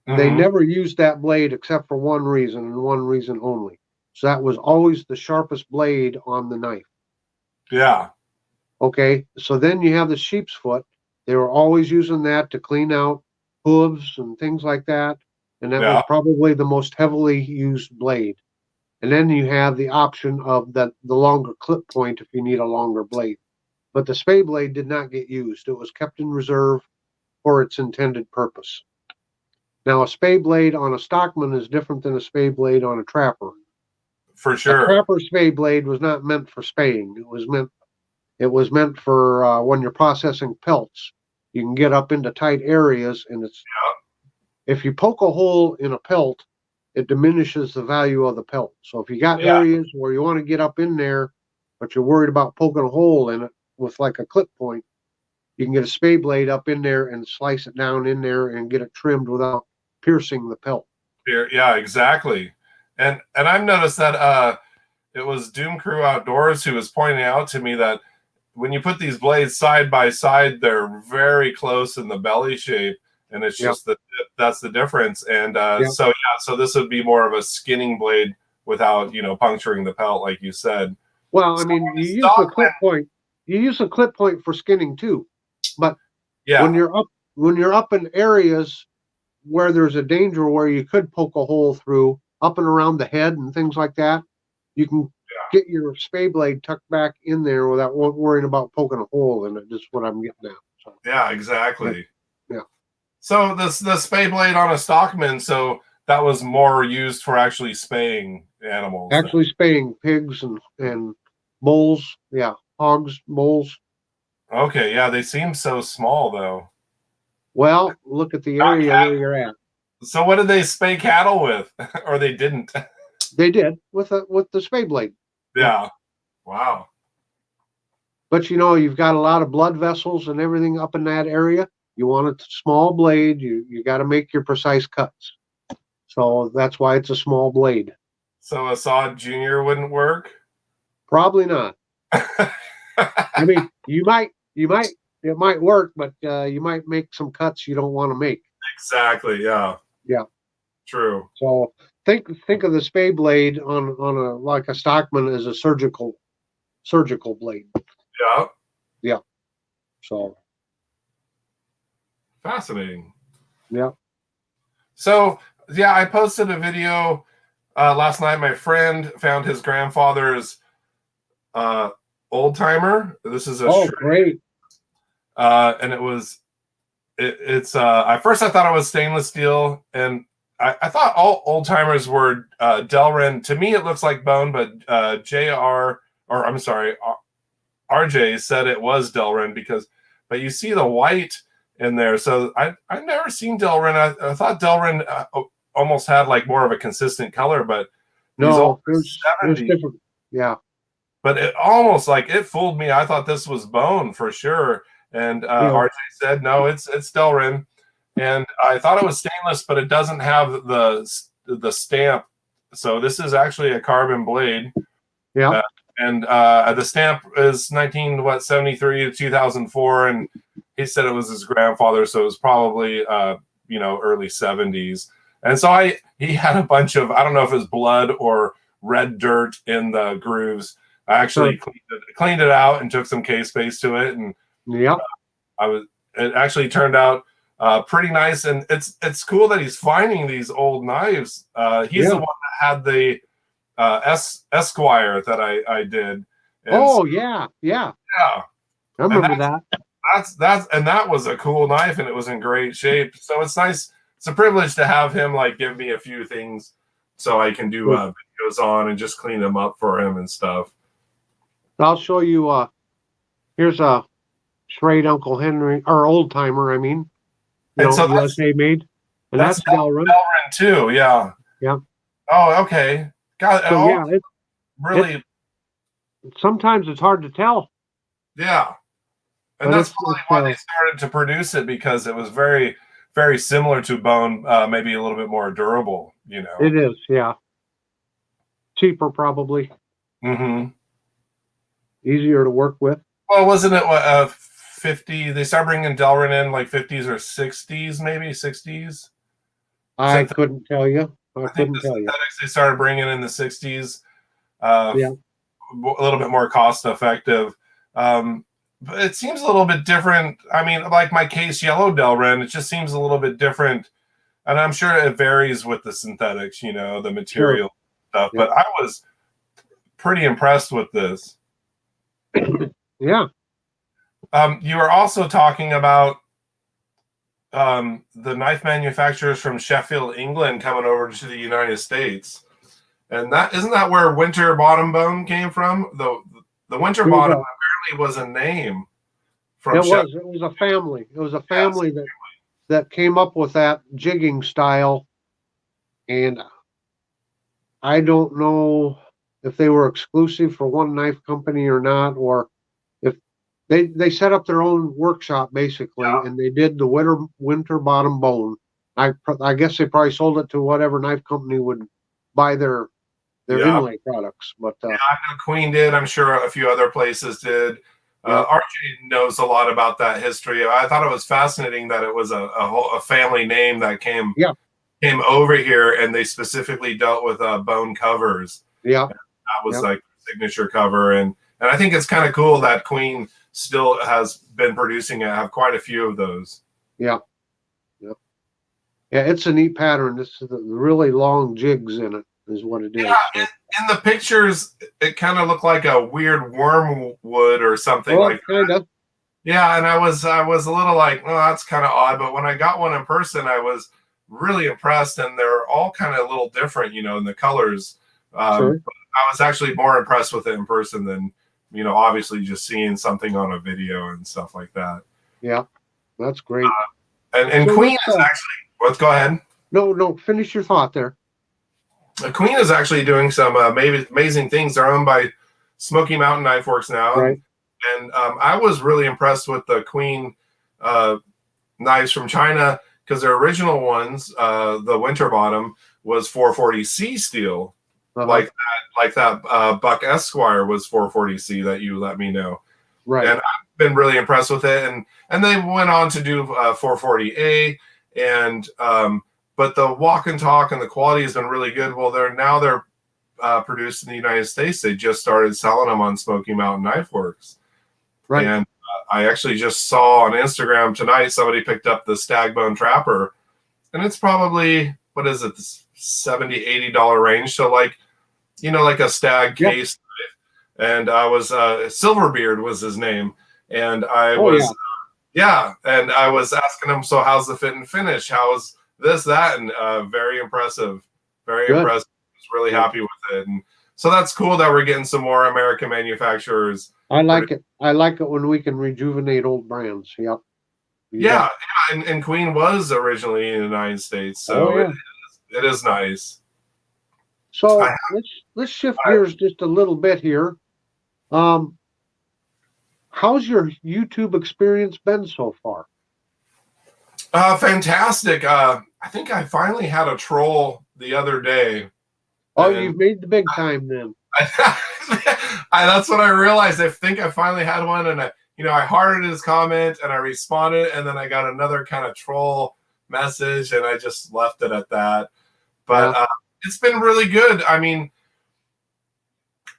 [SPEAKER 1] They never used that blade except for one reason and one reason only. So that was always the sharpest blade on the knife.
[SPEAKER 2] Yeah.
[SPEAKER 1] Okay, so then you have the sheep's foot. They were always using that to clean out hooves and things like that. And that was probably the most heavily used blade. And then you have the option of the longer clip point if you need a longer blade. But the spay blade did not get used. It was kept in reserve for its intended purpose. Now, a spay blade on a stockman is different than a spay blade on a trapper.
[SPEAKER 2] For sure.
[SPEAKER 1] A trapper spay blade was not meant for spaying. It was meant for when you're processing pelts. You can get up into tight areas, and if you poke a hole in a pelt, it diminishes the value of the pelt. So if you got areas where you want to get up in there, but you're worried about poking a hole in it with like a clip point, you can get a spay blade up in there and slice it down in there and get it trimmed without piercing the pelt.
[SPEAKER 2] Yeah, exactly. And I've noticed that it was Doom Crew Outdoors who was pointing out to me that when you put these blades side by side, they're very close in the belly shape, and it's just that's the difference. And so this would be more of a skinning blade without puncturing the pelt, like you said.
[SPEAKER 1] Well, I mean, you use the clip point. You use a clip point for skinning too, but when you're up in areas where there's a danger where you could poke a hole through, up and around the head and things like that, you can get your spay blade tucked back in there without worrying about poking a hole in it. Is what I'm getting at. So,
[SPEAKER 2] yeah, exactly.
[SPEAKER 1] Yeah.
[SPEAKER 2] So the spay blade on a stockman, so that was more used for actually spaying animals.
[SPEAKER 1] Actually spaying pigs and bulls. Yeah, hogs, bulls.
[SPEAKER 2] Okay, yeah, they seem so small though.
[SPEAKER 1] Well, look at the area where you're at.
[SPEAKER 2] So what did they spay cattle with? Or they didn't?
[SPEAKER 1] They did with the spay blade.
[SPEAKER 2] Yeah. Wow.
[SPEAKER 1] But you've got a lot of blood vessels and everything up in that area. You want a small blade. You got to make your precise cuts. So that's why it's a small blade.
[SPEAKER 2] So Assad Jr. wouldn't work?
[SPEAKER 1] Probably not. I mean, it might work, but you might make some cuts you don't want to make.
[SPEAKER 2] Exactly. Yeah.
[SPEAKER 1] Yeah.
[SPEAKER 2] True.
[SPEAKER 1] So think of the spay blade on a like a stockman as a surgical blade.
[SPEAKER 2] Yeah.
[SPEAKER 1] Yeah. So
[SPEAKER 2] fascinating.
[SPEAKER 1] Yeah.
[SPEAKER 2] So yeah, I posted a video last night. My friend found his grandfather's old timer. This is
[SPEAKER 1] great.
[SPEAKER 2] And it's at first I thought it was stainless steel, and I thought all old timers were Delrin. To me, it looks like bone, but RJ said it was Delrin but you see the white in there. So I've never seen Delrin. I thought Delrin almost had like more of a consistent color, but
[SPEAKER 1] no, there's different. Yeah.
[SPEAKER 2] But it almost like it fooled me. I thought this was bone for sure. And RJ said, no, it's Delrin. And I thought it was stainless, but it doesn't have the stamp. So this is actually a carbon blade.
[SPEAKER 1] Yeah.
[SPEAKER 2] And the stamp is 1973 to 2004. And he said it was his grandfather. So it was probably, early 70s. And so he had a bunch of, I don't know if it was blood or red dirt in the grooves. I actually cleaned it out and took some case space to it, and it actually turned out pretty nice. And it's cool that he's finding these old knives. He's the one that had the Esquire that I did. And
[SPEAKER 1] yeah.
[SPEAKER 2] I
[SPEAKER 1] remember that.
[SPEAKER 2] That was a cool knife, and it was in great shape. So it's nice. It's a privilege to have him like give me a few things so I can do videos on and just clean them up for him and stuff.
[SPEAKER 1] I'll show you. Here's a Schrade Uncle Henry, or old timer. I mean, USA made, and that's Delrin
[SPEAKER 2] too. Yeah.
[SPEAKER 1] Yeah.
[SPEAKER 2] Oh, okay. Got it.
[SPEAKER 1] So
[SPEAKER 2] All
[SPEAKER 1] yeah,
[SPEAKER 2] really.
[SPEAKER 1] sometimes it's hard to tell,
[SPEAKER 2] Yeah. And
[SPEAKER 1] but
[SPEAKER 2] that's
[SPEAKER 1] it's
[SPEAKER 2] probably why they started to produce it, because it was very, very similar to bone, maybe a little bit more durable, you know.
[SPEAKER 1] it is, yeah. Cheaper probably,
[SPEAKER 2] Mm-hmm.
[SPEAKER 1] easier to work with.
[SPEAKER 2] Well, wasn't it what 50? They started bringing Delrin in like 50s or 60s, maybe 60s.
[SPEAKER 1] I couldn't tell you. I
[SPEAKER 2] I think
[SPEAKER 1] couldn't
[SPEAKER 2] the
[SPEAKER 1] tell you.
[SPEAKER 2] synthetics they started bringing in the 60s,
[SPEAKER 1] Yeah.
[SPEAKER 2] a little bit more cost effective. But it seems a little bit different. I mean, like my case yellow Delrin, it just seems a little bit different. And I'm sure it varies with the synthetics, you know, the material stuff.
[SPEAKER 1] Yeah.
[SPEAKER 2] But I was pretty impressed with this.
[SPEAKER 1] Yeah.
[SPEAKER 2] You were also talking about the knife manufacturers from Sheffield, England, coming over to the United States, and that isn't that where Winter Bottom Bone came from? The Winter Bottom apparently was a name from.
[SPEAKER 1] It was a family. It was a family that came up with that jigging style, and I don't know if they were exclusive for one knife company or not, or if they set up their own workshop basically, and they did the winter bottom bone. I guess they probably sold it to whatever knife company would buy their inlay products. But
[SPEAKER 2] I know Queen did. I'm sure a few other places did. RJ knows a lot about that history. I thought it was fascinating that it was a family name that came over here, and they specifically dealt with bone covers.
[SPEAKER 1] Yeah,
[SPEAKER 2] that was like signature cover, and I think it's kind of cool that Queen still has been producing it. I have quite a few of those.
[SPEAKER 1] Yeah, it's a neat pattern. This is the really long jigs in it is what it is.
[SPEAKER 2] So. In the pictures, it kind of looked like a weird wormwood or something like that. Yeah, and I was a little like, oh, that's kind of odd. But when I got one in person, I was really impressed, and they're all kind of a little different, you know, in the colors. Sure. I was actually more impressed with it in person than, you know, obviously just seeing something on a video and stuff like that.
[SPEAKER 1] Yeah, that's great.
[SPEAKER 2] And so Queen is actually. Let's go ahead.
[SPEAKER 1] No, finish your thought there.
[SPEAKER 2] Queen is actually doing some amazing things. They're owned by Smoky Mountain Knife Works now.
[SPEAKER 1] Right.
[SPEAKER 2] And I was really impressed with the Queen knives from China, because their original ones, the Winter Bottom, was 440C steel, like that Buck Esquire was 440C that you let me know.
[SPEAKER 1] Right.
[SPEAKER 2] And I've been really impressed with it. And they went on to do 440A, and but the walk and talk and the quality has been really good. Well, they're produced in the United States. They just started selling them on Smoky Mountain Knife Works. Right. And I actually just saw on Instagram tonight, somebody picked up the Stagbone Trapper, and it's probably, what is it, the $70, $80 range. So like, you know, like a stag case knife. And I was, Silverbeard was his name. And I and I was asking him, so how's the fit and finish? How's this, that? And very impressive. Very impressive. I was really happy with it. And so that's cool that we're getting some more American manufacturers.
[SPEAKER 1] I like it. I like it when we can rejuvenate old brands. Yep.
[SPEAKER 2] Yeah. And Queen was originally in the United States, so it is nice.
[SPEAKER 1] So let's shift gears just a little bit here. How's your YouTube experience been so far?
[SPEAKER 2] Fantastic. I think I finally had a troll the other day.
[SPEAKER 1] Oh, you've made the big time then.
[SPEAKER 2] That's what I realized. I think I finally had one, and I hearted his comment and I responded, and then I got another kind of troll message, and I just left it at that. But it's been really good. I mean,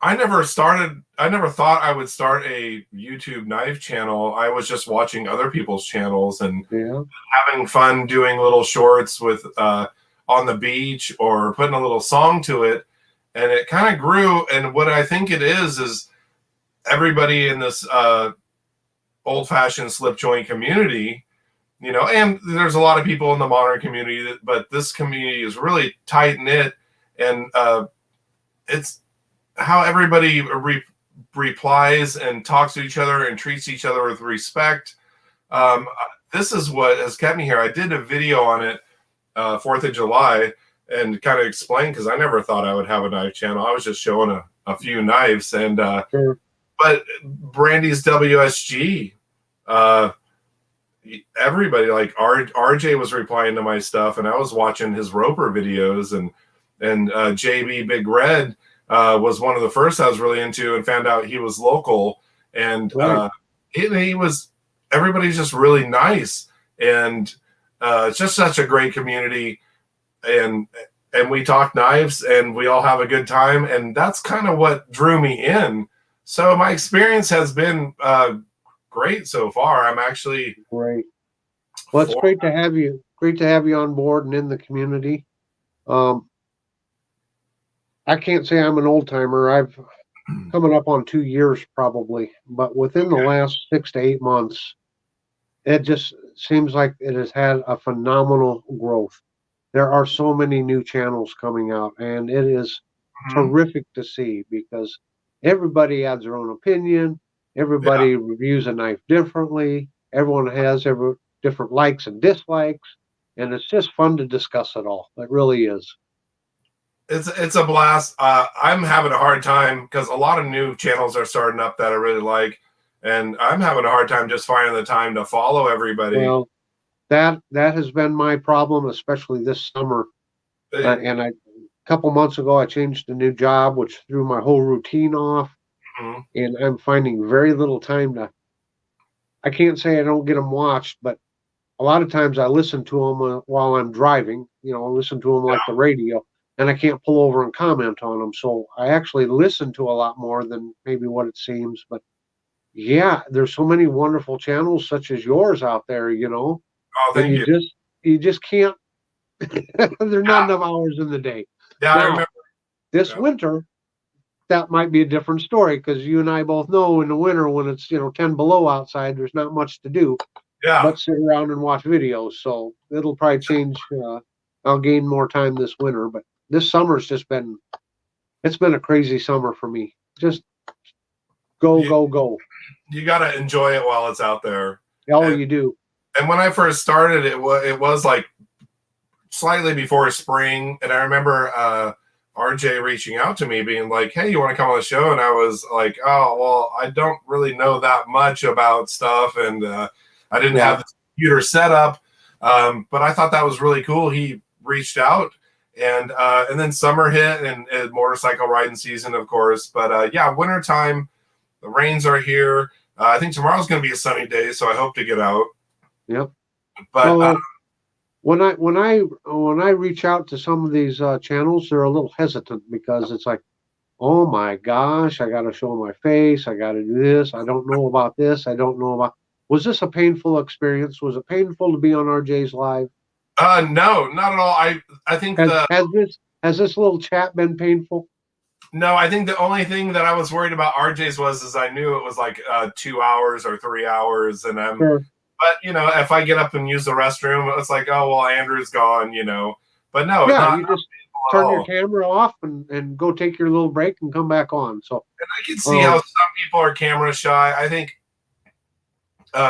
[SPEAKER 2] I never thought I would start a YouTube knife channel. I was just watching other people's channels and having fun doing little shorts with on the beach or putting a little song to it. And it kind of grew. And what I think it is everybody in this old-fashioned slip joint community, you know, and there's a lot of people in the modern community, but this community is really tight-knit, and it's how everybody replies and talks to each other and treats each other with respect. This is what has kept me here. I did a video on it, 4th of July and kind of explain, because I never thought I would have a knife channel. I was just showing a few knives, and
[SPEAKER 1] Sure.
[SPEAKER 2] but Brandy's WSG, everybody like RJ was replying to my stuff, and I was watching his Roper videos, and JB Big Red was one of the first I was really into, and found out he was local, and
[SPEAKER 1] Right.
[SPEAKER 2] he was, everybody's just really nice, and it's just such a great community, and we talk knives, and we all have a good time, and that's kind of what drew me in. So my experience has been great so far. I'm actually
[SPEAKER 1] Great. Well, it's great to have you. Great to have you on board and in the community. I can't say I'm an old timer. I've coming up on 2 years probably, but within the last 6 to 8 months, it just seems like it has had a phenomenal growth. There are so many new channels coming out, and it is terrific to see, because everybody adds their own opinion. Everybody reviews a knife differently. Everyone has different likes and dislikes, and it's just fun to discuss it all. It really is.
[SPEAKER 2] It's a blast. I'm having a hard time because a lot of new channels are starting up that I really like, and I'm having a hard time just finding the time to follow everybody.
[SPEAKER 1] Well, that has been my problem, especially this summer. And a couple months ago, I changed a new job, which threw my whole routine off. And I'm finding very little time to. I can't say I don't get them watched, but a lot of times I listen to them while I'm driving. You know, I listen to them like the radio, and I can't pull over and comment on them. So I actually listen to a lot more than maybe what it seems. But yeah, there's so many wonderful channels such as yours out there. You know,
[SPEAKER 2] Oh,
[SPEAKER 1] and
[SPEAKER 2] thank you.
[SPEAKER 1] You just can't. There's not enough hours in the day.
[SPEAKER 2] Yeah,
[SPEAKER 1] Now,
[SPEAKER 2] I remember.
[SPEAKER 1] this winter, that might be a different story, because you and I both know in the winter when it's 10 below outside, there's not much to do but sit around and watch videos. So it'll probably change. I'll gain more time this winter, but this summer's just been, it's been a crazy summer for me. Just go.
[SPEAKER 2] You got to enjoy it while it's out there.
[SPEAKER 1] Oh, you do.
[SPEAKER 2] And when I first started, it was like slightly before spring, and I remember RJ reaching out to me being like, hey, you want to come on the show? And I was like, oh, well, I don't really know that much about stuff, and I didn't have the computer set up, but I thought that was really cool. He reached out, and then summer hit, and motorcycle riding season, of course. But yeah, wintertime, the rains are here. I think tomorrow's going to be a sunny day, so I hope to get out.
[SPEAKER 1] Yep.
[SPEAKER 2] But
[SPEAKER 1] when I reach out to some of these channels, they're a little hesitant, because it's like, oh my gosh, I got to show my face. I got to do this. I don't know about this. I don't know about. Was this a painful experience? Was it painful to be on RJ's live?
[SPEAKER 2] No, not at all. I think
[SPEAKER 1] has this little chat been painful?
[SPEAKER 2] No, I think the only thing that I was worried about RJ's is I knew it was like 2 hours or 3 hours, and but if I get up and use the restroom, it's like, oh well, Andrew's gone, But no,
[SPEAKER 1] you just turn your camera off and go take your little break and come back on. So,
[SPEAKER 2] and I can see how some people are camera shy. I think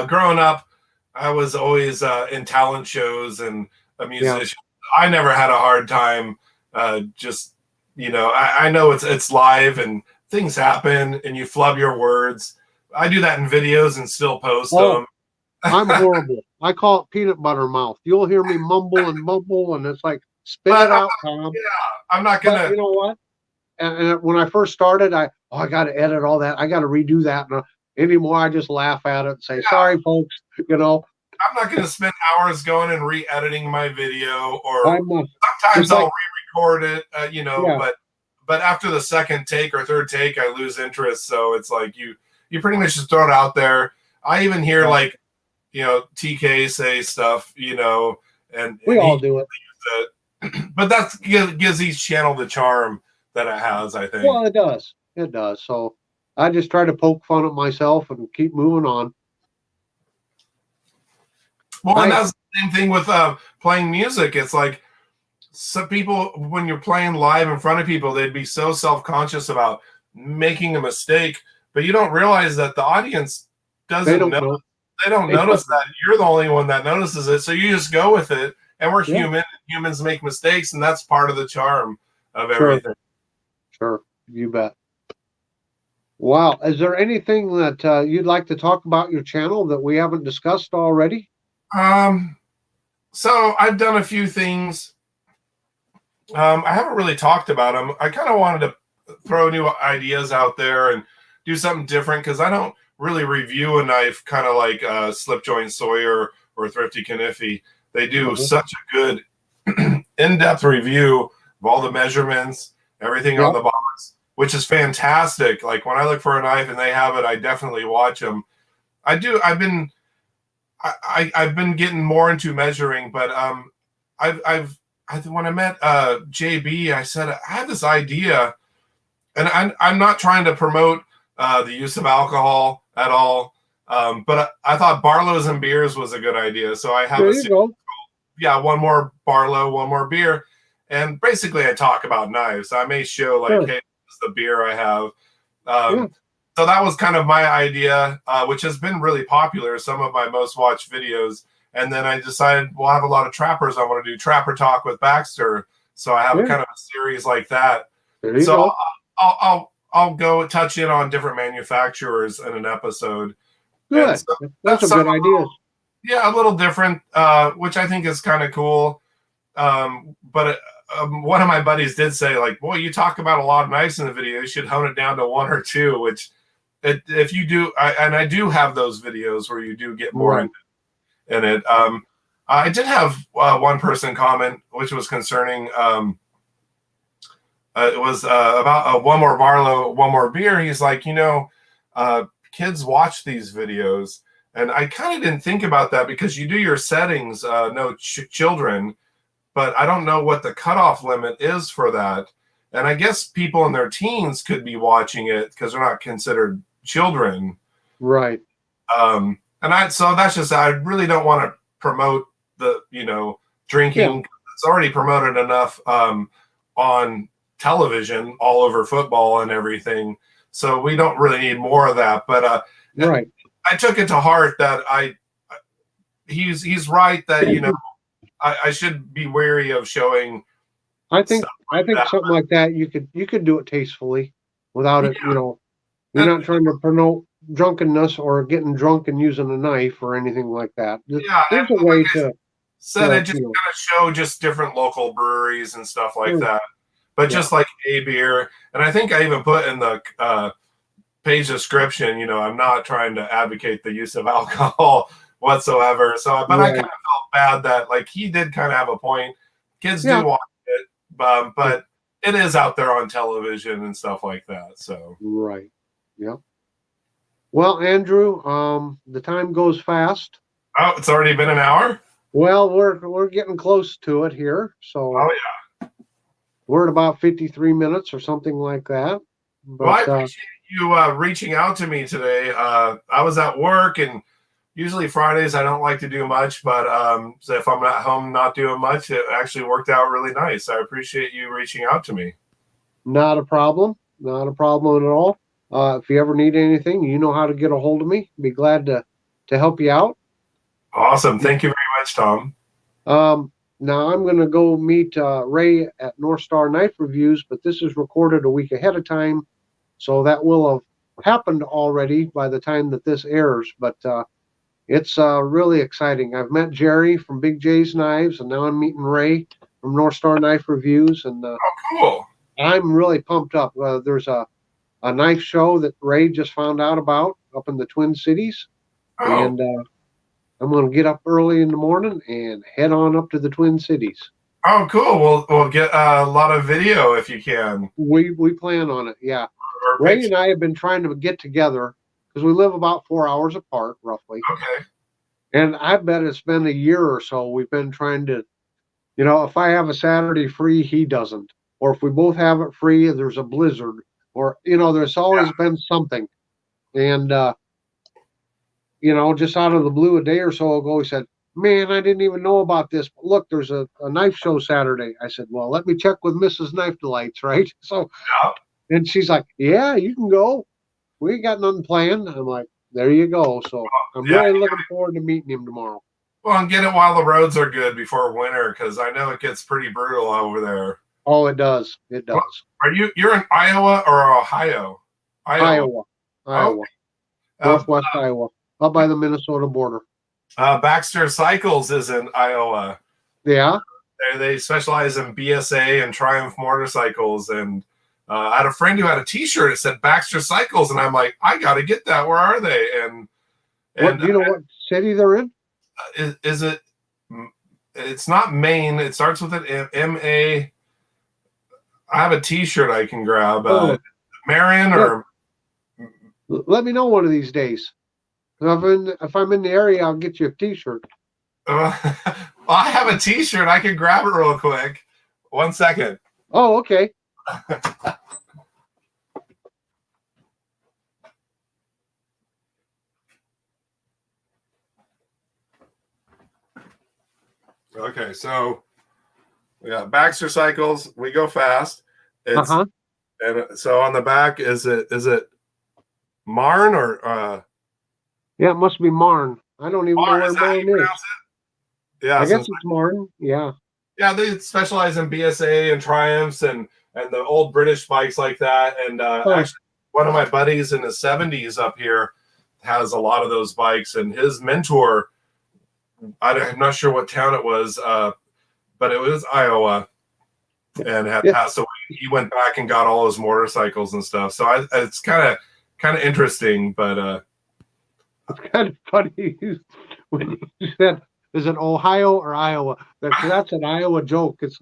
[SPEAKER 2] growing up, I was always in talent shows and a musician. I never had a hard time. I know it's live and things happen and you flub your words. I do that in videos and still post them.
[SPEAKER 1] I'm horrible. I call it peanut butter mouth. You'll hear me mumble and mumble, and it's like, spit it out, Tom.
[SPEAKER 2] Yeah, I'm not gonna.
[SPEAKER 1] But you know what? And when I first started, I got to edit all that. I got to redo that. And anymore, I just laugh at it and say, sorry, folks.
[SPEAKER 2] I'm not going to spend hours going and re-editing my video, or sometimes I'll re-record it, but after the second take or third take, I lose interest. So it's like you pretty much just throw it out there. I even hear TK say stuff, and
[SPEAKER 1] we all do it.
[SPEAKER 2] But that gives each channel the charm that it has, I think.
[SPEAKER 1] Well, it does. It does. So I just try to poke fun at myself and keep moving on.
[SPEAKER 2] Well, and that's the same thing with playing music. It's like some people, when you're playing live in front of people, they'd be so self-conscious about making a mistake, but you don't realize that the audience doesn't know. They don't notice that. You're the only one that notices it, so you just go with it, And we're
[SPEAKER 1] Yeah.
[SPEAKER 2] human. Humans make mistakes, and that's part of the charm of
[SPEAKER 1] Sure.
[SPEAKER 2] everything.
[SPEAKER 1] Sure. You bet. Wow. Is there anything that you'd like to talk about your channel that we haven't discussed already?
[SPEAKER 2] So I've done a few things. I haven't really talked about them. I kind of wanted to throw new ideas out there and do something different because I don't really review a knife kind of like Slip Joint Sawyer or Thrifty Kniffy. They do such a good in-depth review of all the measurements, everything on the box, which is fantastic. Like when I look for a knife and they have it, I definitely watch them. I've been getting more into measuring, but when I met JB, I said I had this idea, and I'm not trying to promote the use of alcohol at all, but I thought Barlow's and beers was a good idea. So I have one more Barlow, one more beer, and basically I talk about knives. I may show like, hey, this is the beer I have. So that was kind of my idea, which has been really popular. Some of my most watched videos. And then I decided, well, I have a lot of trappers. I want to do Trapper Talk with Baxter. So I have kind of a series like that. So I'll go touch in on different manufacturers in an episode.
[SPEAKER 1] Good. So that's a good idea.
[SPEAKER 2] Yeah, a little different, which I think is kind of cool. But one of my buddies did say, like, boy, you talk about a lot of knives in the video. You should hone it down to one or two, which if you do, and I do have those videos where you do get more in it. I did have one person comment, which was concerning. It was about one more Barlow, one more beer. He's like, kids watch these videos. And I kind of didn't think about that because you do your settings, no children, but I don't know what the cutoff limit is for that. And I guess people in their teens could be watching it because they're not considered children.
[SPEAKER 1] Right.
[SPEAKER 2] So that's just, I really don't want to promote the, drinking. It's already promoted enough on television all over football and everything. So we don't really need more of that. But I took it to heart that he's right that, I should be wary of showing.
[SPEAKER 1] I think something like that, you could do it tastefully without it, you're not trying to promote drunkenness or getting drunk and using a knife or anything like that. There's a way to
[SPEAKER 2] said it just kind of show just different local breweries and stuff like that. But just like a beer, and I think I even put in the page description, I'm not trying to advocate the use of alcohol whatsoever. So, but I kind of felt bad that like he did kind of have a point. Kids do watch it, but it is out there on television and stuff like that. So
[SPEAKER 1] Well, Andrew, the time goes fast.
[SPEAKER 2] Oh, it's already been an hour?
[SPEAKER 1] Well, we're getting close to it here. So we're at about 53 minutes or something like that. But,
[SPEAKER 2] well, I appreciate you reaching out to me today. I was at work, and usually Fridays I don't like to do much, but so if I'm at home not doing much, it actually worked out really nice. I appreciate you reaching out to me.
[SPEAKER 1] Not a problem. Not a problem at all. If you ever need anything, you know how to get a hold of me. Be glad to help you out.
[SPEAKER 2] Awesome. Thank you very much, Tom.
[SPEAKER 1] Now I'm going to go meet Ray at North Star Knife Reviews, but this is recorded a week ahead of time, so that will have happened already by the time that this airs. But it's really exciting. I've met Jerry from Big J's Knives, and now I'm meeting Ray from North Star Knife Reviews. And
[SPEAKER 2] cool.
[SPEAKER 1] I'm really pumped up. There's a knife show that Ray just found out about up in the Twin Cities. And I'm going to get up early in the morning and head on up to the Twin Cities.
[SPEAKER 2] Oh, cool. We'll get a lot of video if you can.
[SPEAKER 1] We plan on it, yeah. Ray and I have been trying to get together because we live about 4 hours apart, roughly.
[SPEAKER 2] Okay.
[SPEAKER 1] And I bet it's been a year or so we've been trying to, if I have a Saturday free, he doesn't. Or if we both have it free, there's a blizzard. Or, there's always been something. And, just out of the blue a day or so ago, he said, man, I didn't even know about this. But look, there's a knife show Saturday. I said, well, let me check with Mrs. Knife Delights, right? So, and she's like, yeah, you can go. We ain't got nothing planned. I'm like, there you go. So I'm really looking forward to meeting him tomorrow.
[SPEAKER 2] Well, and get it while the roads are good before winter, because I know it gets pretty brutal over there.
[SPEAKER 1] Oh, it does. It does.
[SPEAKER 2] Are you're in Iowa or Ohio?
[SPEAKER 1] Iowa.
[SPEAKER 2] Okay.
[SPEAKER 1] Northwest Iowa, up by the Minnesota border.
[SPEAKER 2] Baxter Cycles is in Iowa.
[SPEAKER 1] Yeah.
[SPEAKER 2] They specialize in BSA and Triumph motorcycles. And I had a friend who had a T-shirt that said Baxter Cycles, and I'm like, I got to get that. Where are they? And
[SPEAKER 1] do you know what city they're in?
[SPEAKER 2] Is it? It's not Maine. It starts with an M-A. I have a T-shirt I can grab. Marion or.
[SPEAKER 1] Let me know one of these days. If I'm in the area, I'll get you a T-shirt.
[SPEAKER 2] I have a T-shirt. I can grab it real quick. 1 second.
[SPEAKER 1] Oh, okay.
[SPEAKER 2] Okay, so we got Baxter Cycles. We go fast. It's and so on the back is it Marn or
[SPEAKER 1] yeah, it must be Marn. I don't even know where Marn is.
[SPEAKER 2] Yeah,
[SPEAKER 1] I guess it's Marn. Yeah.
[SPEAKER 2] Yeah, they specialize in BSA and Triumphs and the old British bikes like that. And actually, one of my buddies in his 70s up here has a lot of those bikes. And his mentor, I'm not sure what town it was, but it was Iowa, and had passed away. He went back and got all his motorcycles and stuff. So it's kind of interesting, but
[SPEAKER 1] it's kind of funny when you said, is it Ohio or Iowa? That's an Iowa joke. It's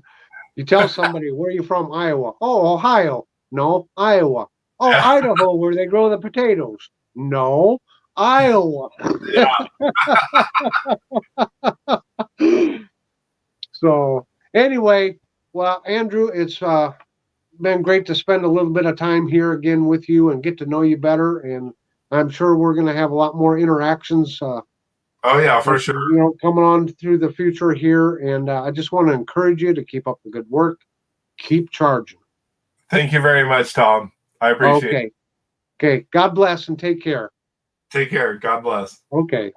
[SPEAKER 1] you tell somebody, where are you from? Iowa. Oh, Ohio. No, Iowa. Oh, Idaho, where they grow the potatoes. No, Iowa. So anyway, well, Andrew, it's been great to spend a little bit of time here again with you and get to know you better. And I'm sure we're going to have a lot more interactions.
[SPEAKER 2] Oh yeah, for sure.
[SPEAKER 1] You know, coming on through the future here, and I just want to encourage you to keep up the good work. Keep charging.
[SPEAKER 2] Thank you very much, Tom. I appreciate it.
[SPEAKER 1] Okay. God bless and take care.
[SPEAKER 2] Take care. God bless.
[SPEAKER 1] Okay.